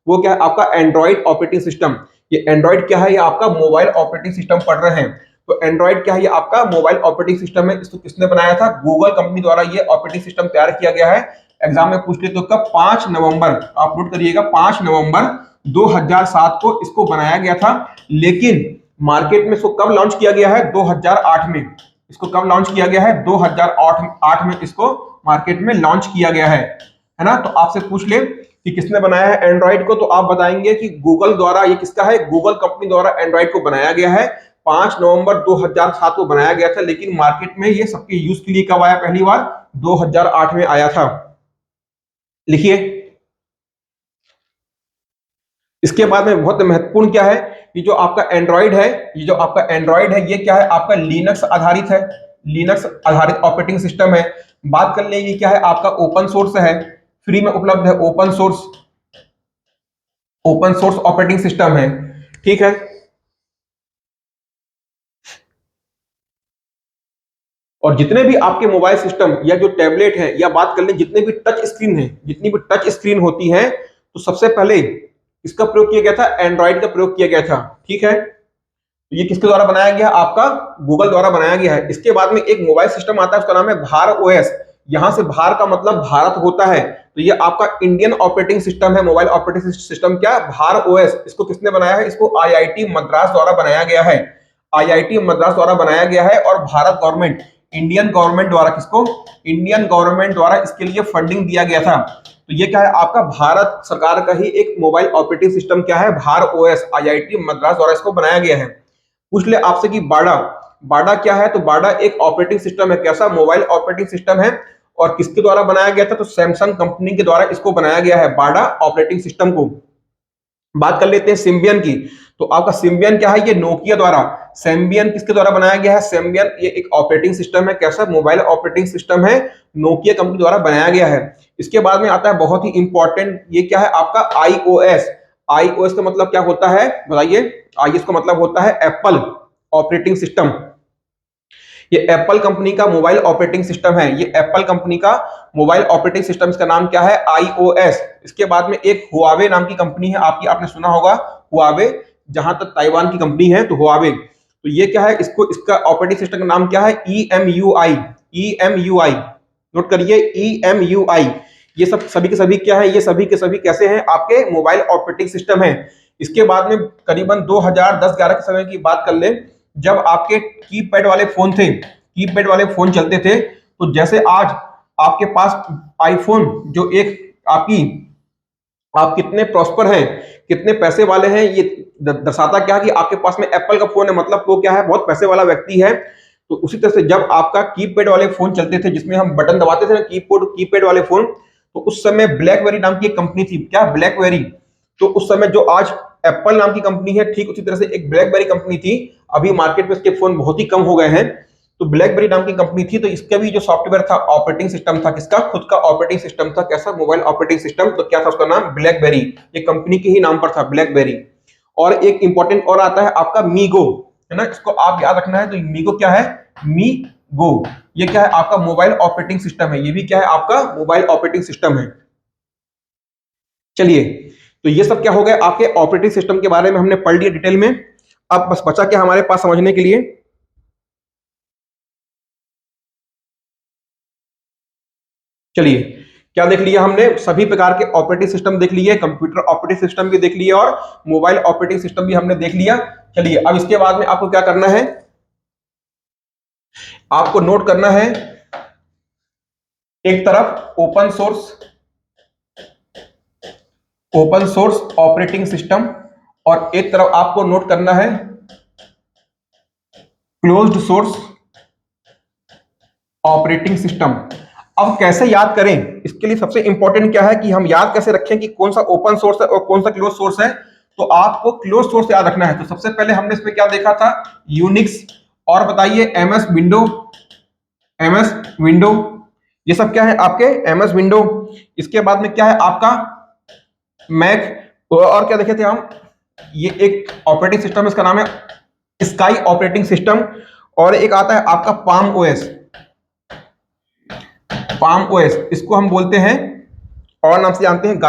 वो क्या है, आपका एंड्रॉइड ऑपरेटिंग सिस्टम। ये एंड्रॉइड क्या है, ये आपका मोबाइल ऑपरेटिंग सिस्टम पढ़ रहे हैं। तो एंड्रॉइड क्या है, ये आपका मोबाइल ऑपरेटिंग सिस्टम है। इसको किसने बनाया था, गूगल कंपनी द्वारा ये ऑपरेटिंग सिस्टम तैयार किया गया है। एग्जाम में पूछ ले तो कब, 5 नवंबर, आप नोट करिएगा, 5 नवंबर 2007 को इसको बनाया गया था। लेकिन मार्केट में इसको कब लॉन्च किया गया है, 2008 में। इसको कब लॉन्च किया गया है, 2008 में इसको मार्केट में लॉन्च किया गया है ना। तो आपसे पूछ ले कि किसने बनाया है एंड्रॉइड को, तो आप बताएंगे कि गूगल द्वारा, ये किसका है, गूगल कंपनी द्वारा एंड्रॉइड को बनाया गया है। 5 नवंबर 2007 को बनाया गया था, लेकिन मार्केट में ये सबके यूज के लिए कब आया, पहली बार 2008 में आया था। लिखिए, इसके बाद में बहुत महत्वपूर्ण क्या है, ये जो आपका एंड्रॉइड है, ये जो आपका एंड्रॉइड है ये क्या है, आपका लिनक्स आधारित है, लिनक्स आधारित ऑपरेटिंग सिस्टम है। बात कर ले, ये क्या है, आपका ओपन सोर्स है, फ्री में उपलब्ध है, open source, open source operating system है, ठीक है। और जितने भी आपके मोबाइल सिस्टम या जो टैबलेट है, या बात कर लें जितने भी टच स्क्रीन है, जितनी भी टच स्क्रीन होती है, तो सबसे पहले इसका प्रयोग किया गया था, एंड्रॉइड का प्रयोग किया गया था, ठीक है। तो ये किसके द्वारा बनाया गया, आपका गूगल द्वारा बनाया गया है। इसके बाद में एक मोबाइल सिस्टम आता है, उसका नाम है भार ओएस। यहां से भार का मतलब भारत होता है, तो ये आपका इंडियन ऑपरेटिंग सिस्टम है, मोबाइल ऑपरेटिंग सिस्टम क्या, भार ओएस। इसको किसने बनाया है, इसको आईआईटी मद्रास द्वारा बनाया गया है, आईआईटी मद्रास द्वारा बनाया गया है। और भारत गवर्नमेंट, इंडियन गवर्नमेंट द्वारा, किसको, इंडियन गवर्नमेंट द्वारा इसके लिए फंडिंग दिया गया था। तो ये क्या है, आपका भारत सरकार का ही एक मोबाइल ऑपरेटिंग सिस्टम क्या है, भार ओएस, आईआईटी मद्रास द्वारा इसको बनाया गया है। पूछ ले आपसे कि बाडा, बाडा क्या है, तो बाडा एक ऑपरेटिंग सिस्टम है, कैसा, मोबाइल ऑपरेटिंग सिस्टम है। और किसके द्वारा बनाया गया था, तो सैमसंग कंपनी के द्वारा इसको बनाया गया है, बाडा ऑपरेटिंग सिस्टम को। बात कर लेते हैं सिम्बियन की, तो आपका सिम्बियन क्या है, ये नोकिया द्वारा, सिम्बियन किसके द्वारा बनाया गया है, सिम्बियन ये एक ऑपरेटिंग सिस्टम है, कैसा, मोबाइल ऑपरेटिंग सिस्टम है, नोकिया कंपनी द्वारा बनाया गया है। इसके बाद में आता है बहुत ही इंपॉर्टेंट, ये क्या है आपका आईओएस। आईओएस का मतलब क्या होता है, बताइए। आईओएस का मतलब होता है एप्पल ऑपरेटिंग सिस्टम। ये एप्पल कंपनी का मोबाइल ऑपरेटिंग सिस्टम है, ये एप्पल कंपनी का मोबाइल ऑपरेटिंग सिस्टम, इसका नाम क्या है, आईओएस। इसके बाद में एक हुआवे नाम की कंपनी है, आपने सुना होगा हुआवे, जहां तक ताइवान की कंपनी है, तो हुआवे। तो ये क्या है, इसको, इसका ऑपरेटिंग सिस्टम का नाम क्या है, ईएमयूआई, ईएमयूआई। नोट करिए, ईएमयूआई। ये सब सभी के सभी क्या है, ये सभी के सभी कैसे हैं, आपके मोबाइल ऑपरेटिंग सिस्टम है। इसके बाद में करीबन 2010-11 के समय की बात कर ले, जब आपके कीपैड वाले फोन थे, कीपैड वाले फोन चलते थे, तो जैसे आज आपके पास आईफोन, जो एक आपकी, आप कितने प्रॉस्पर हैं, कितने पैसे वाले हैं, ये दर्शाता क्या कि आपके पास में एप्पल का फोन है, मतलब वो क्या है, बहुत पैसे वाला व्यक्ति है। तो उसी तरह से जब आपका कीपैड वाले फोन चलते थे, जिसमें हम बटन दबाते थे ना, कीपैड वाले फोन, तो उस समय ब्लैकबेरी नाम की एक कंपनी थी, क्या, ब्लैकबेरी। तो उस समय जो आज एप्पल नाम की कंपनी है, ठीक उसी तरह से एक ब्लैकबेरी कंपनी थी। अभी मार्केट में इसके फोन बहुत ही कम हो गए हैं। तो ब्लैकबेरी नाम की कंपनी थी, तो इसका भी जो सॉफ्टवेयर था, ऑपरेटिंग सिस्टम था, किसका? खुद का ऑपरेटिंग सिस्टम था। कैसा? Mobile operating system. तो क्या था उसका नाम? ब्लैकबेरी। ये कंपनी के ही नाम पर था, ब्लैकबेरी। और एक इंपॉर्टेंट और आता है आपका मीगो, है ना, इसको आप याद रखना है। तो मीगो क्या है? मीगो, ये क्या है? आपका मोबाइल ऑपरेटिंग सिस्टम है। ये भी क्या है? आपका मोबाइल ऑपरेटिंग सिस्टम है। चलिए, तो ये सब क्या हो गया? आपके ऑपरेटिंग सिस्टम के बारे में हमने पढ़ लिया डिटेल में। अब बस बचा क्या हमारे पास समझने के लिए? चलिए, क्या देख लिया हमने? सभी प्रकार के ऑपरेटिंग सिस्टम देख लिए, कंप्यूटर ऑपरेटिंग सिस्टम भी देख लिया और मोबाइल ऑपरेटिंग सिस्टम भी हमने देख लिया। चलिए, अब इसके बाद में आपको क्या करना है? आपको नोट करना है, एक तरफ ओपन सोर्स ऑपरेटिंग सिस्टम, और एक तरफ आपको नोट करना है क्लोज्ड सोर्स ऑपरेटिंग सिस्टम। अब कैसे याद करें? इसके लिए सबसे इंपॉर्टेंट क्या है कि हम याद कैसे रखें कि कौन सा ओपन सोर्स है और कौन सा क्लोज सोर्स है। तो आपको क्लोज सोर्स याद रखना है। तो सबसे पहले हमने इसमें क्या देखा था? यूनिक्स, और बताइए एमएस विंडो, ये सब क्या है? आपके एमएस विंडो। इसके बाद में क्या है? आपका मैक। और क्या देखे थे हम? ये एक ऑपरेटिंग सिस्टम है, इसका नाम है स्काई ऑपरेटिंग सिस्टम। और एक आता है आपका पाम ओएस, इसको हम बोलते हैं और नाम से जानते हैं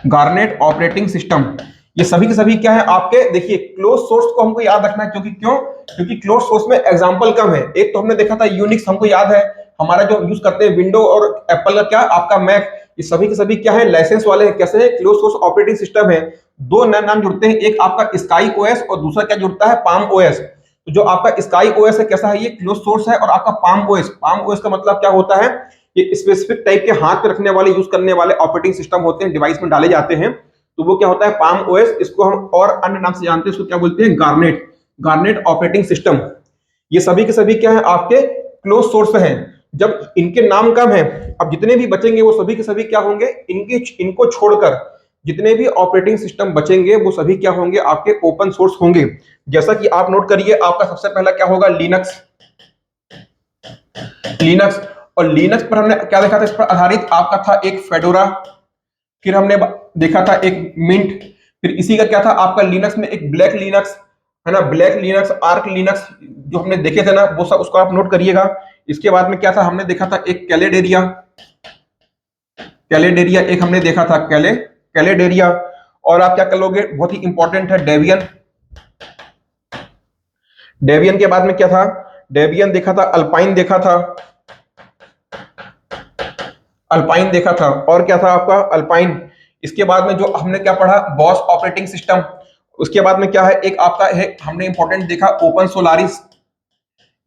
गार्नेट ऑपरेटिंग सिस्टम। ये सभी के सभी क्या है? आपके देखिए, क्लोज सोर्स को हमको याद रखना है, क्योंकि क्यों? क्योंकि क्लोज सोर्स में एग्जांपल कम है। एक तो हमने देखा था यूनिक्स, हमको याद है, हमारा जो यूज करते हैं विंडो और एप्पल का क्या? आपका मैक। ये सभी के सभी क्या है? लाइसेंस वाले हैं। कैसे है? क्लोज सोर्स ऑपरेटिंग सिस्टम है। दो नए नाम जुड़ते हैं, एक आपका स्काई ओएस और दूसरा क्या जुड़ता है? Palm OS. तो जो आपका स्काई ओएस है, कैसा है? ये क्लोज सोर्स है। और आपका पाम ओएस का मतलब क्या होता है? ये स्पेसिफिक टाइप के हाथ पे रखने वाले, यूज करने वाले ऑपरेटिंग सिस्टम होते हैं, डिवाइस में डाले जाते हैं। तो वो क्या होता है? Palm OS. इसको हम और अन्य नाम से जानते हैं, इसको क्या बोलते हैं? Garnet operating system. ये सभी के सभी क्या है? आपके क्लोज सोर्स हैं। जब इनके नाम कम है, अब जितने भी बचेंगे वो सभी के सभी क्या होंगे? इनको छोड़कर जितने भी ऑपरेटिंग सिस्टम बचेंगे वो सभी क्या होंगे? आपके ओपन सोर्स होंगे। जैसा कि आप नोट करिए, आपका सबसे पहला क्या होगा? लिनक्स। और लिनक्स पर हमने क्या देखा था? इस पर आधारित आपका था एक फेडोरा, फिर हमने देखा था एक मिंट, फिर इसी का क्या था? आपका लिनक्स में एक ब्लैक लिनक्स, है ना, ब्लैक लिनक्स, आर्क लिनक्स, जो हमने देखे थे ना, वो सब उसको आप नोट करिएगा। इसके बाद में क्या था? हमने देखा था एक कैलेडेरिया एक हमने देखा था कैलेडेरिया। और आप क्या कर लोगे? बहुत ही इंपॉर्टेंट है डेबियन के बाद में क्या था? डेबियन देखा था, अल्पाइन देखा था, और क्या था आपका? अल्पाइन। इसके बाद में जो हमने क्या पढ़ा? Boss operating system. उसके बाद में क्या है? एक आपका है, हमने इंपॉर्टेंट देखा ओपन सोलारिस।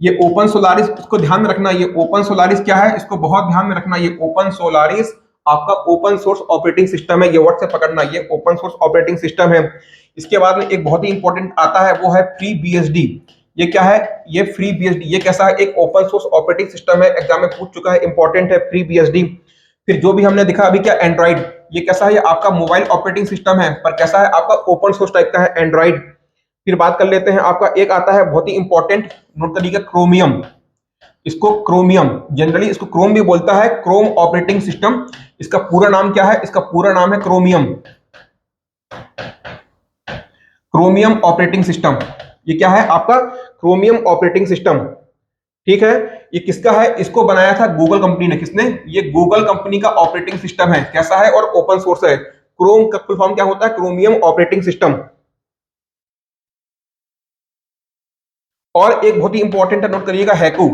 ये ओपन सोलारिस, इसको ध्यान में रखना। ये ओपन सोलारिस क्या है? इसको बहुत ध्यान में रखना। ये ओपन सोलारिस आपका ओपन सोर्स ऑपरेटिंग सिस्टम है। ये वर्ड से पकड़ना, ये ओपन सोर्स ऑपरेटिंग सिस्टम है। इसके बाद में एक बहुत ही इंपॉर्टेंट आता है, वो है फ्री बीएसडी। ये क्या है? ये फ्री बीएसडी, ये कैसा है? एक ओपन सोर्स ऑपरेटिंग सिस्टम है, एग्जाम में पूछ चुका है, इंपॉर्टेंट है फ्री बीएसडी। फिर जो भी हमने दिखा अभी, क्या? एंड्रॉइड। ये कैसा है? ये आपका मोबाइल ऑपरेटिंग सिस्टम है, पर कैसा है? आपका ओपन सोर्स टाइप का है, एंड्रॉइड। फिर बात कर लेते हैं, आपका एक आता है बहुत ही इंपॉर्टेंट, नोट करिएगा, क्रोमियम। इसको क्रोमियम, जनरली इसको क्रोम भी बोलता है, क्रोम ऑपरेटिंग सिस्टम। इसका पूरा नाम क्या है? इसका पूरा नाम है क्रोमियम ऑपरेटिंग सिस्टम। ये क्या है? आपका क्रोमियम ऑपरेटिंग सिस्टम। ठीक है, ये किसका है? इसको बनाया था गूगल कंपनी ने। किसने? ये गूगल कंपनी का ऑपरेटिंग सिस्टम है। कैसा है? और ओपन सोर्स है। क्रोम का फुल फॉर्म क्या होता है? Chromium operating system. और एक बहुत ही इंपॉर्टेंट है, नोट करिएगा, हैकू,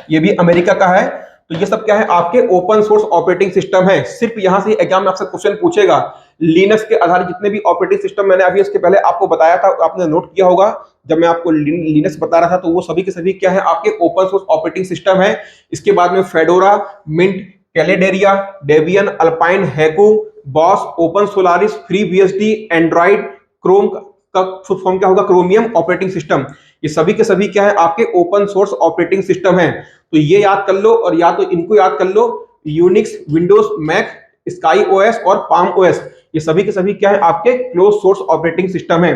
ये भी अमेरिका का है। तो ये सब क्या है? आपके ओपन सोर्स ऑपरेटिंग सिस्टम है। सिर्फ यहां से एग्जाम में आपसे क्वेश्चन पूछेगा, लिनक्स के आधारित जितने भी ऑपरेटिंग सिस्टम मैंने अभी इसके पहले आपको बताया था, आपने नोट किया होगा जब मैं आपको लिनक्स बता रहा था, तो वो सभी के सभी क्या है? आपके ओपन सोर्स ऑपरेटिंग सिस्टम है। इसके बाद में Fedora, Mint, Caldera, Debian, Alpine, Haiku, BOSS, OpenSolaris, FreeBSD, Android, Chrome का फुल फॉर्म क्या होगा? Chromium operating system. ये सभी के सभी क्या है? आपके ओपन सोर्स ऑपरेटिंग सिस्टम है। तो ये याद कर लो, और या तो इनको याद कर लो, Unix, Windows, Mac, Sky OS और पाम ओएस। ये सभी के सभी क्या है? आपके क्लोज सोर्स ऑपरेटिंग सिस्टम है।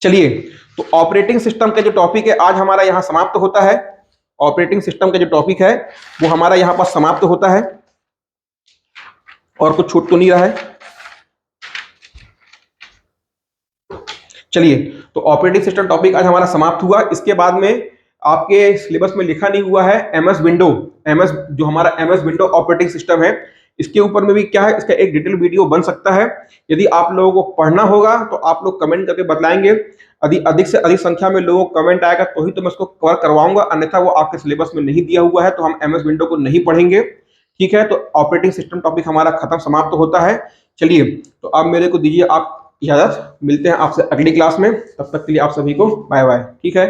चलिए, तो ऑपरेटिंग सिस्टम का जो टॉपिक है आज हमारा यहाँ समाप्त होता है। ऑपरेटिंग सिस्टम का जो टॉपिक है वो हमारा यहाँ पर समाप्त होता है, और कुछ छूट तो नहीं रहा है। चलिए, तो ऑपरेटिंग सिस्टम टॉपिक आज हमारा समाप्त हुआ। इसके बाद में आपके सिलेबस में लिखा नहीं हुआ है एमएस विंडो, एमएस जो हमारा एमएस विंडो ऑपरेटिंग सिस्टम है, इसके ऊपर में भी क्या है, इसका एक डिटेल वीडियो बन सकता है। यदि आप लोगों को पढ़ना होगा तो आप लोग कमेंट करके बतलाएंगे। यदि अधिक से अधिक संख्या में लोगों को कमेंट आएगा तो ही तो मैं इसको कवर करवाऊंगा, अन्यथा वो आपके सिलेबस में नहीं दिया हुआ है तो हम एमएस विंडो को नहीं पढ़ेंगे। ठीक है, तो ऑपरेटिंग सिस्टम टॉपिक हमारा खत्म, समाप्त होता है। चलिए, तो अब मेरे को दीजिए आप इजाजत, मिलते हैं आपसे अगली क्लास में। तब तक के लिए आप सभी को बाय बाय। ठीक है।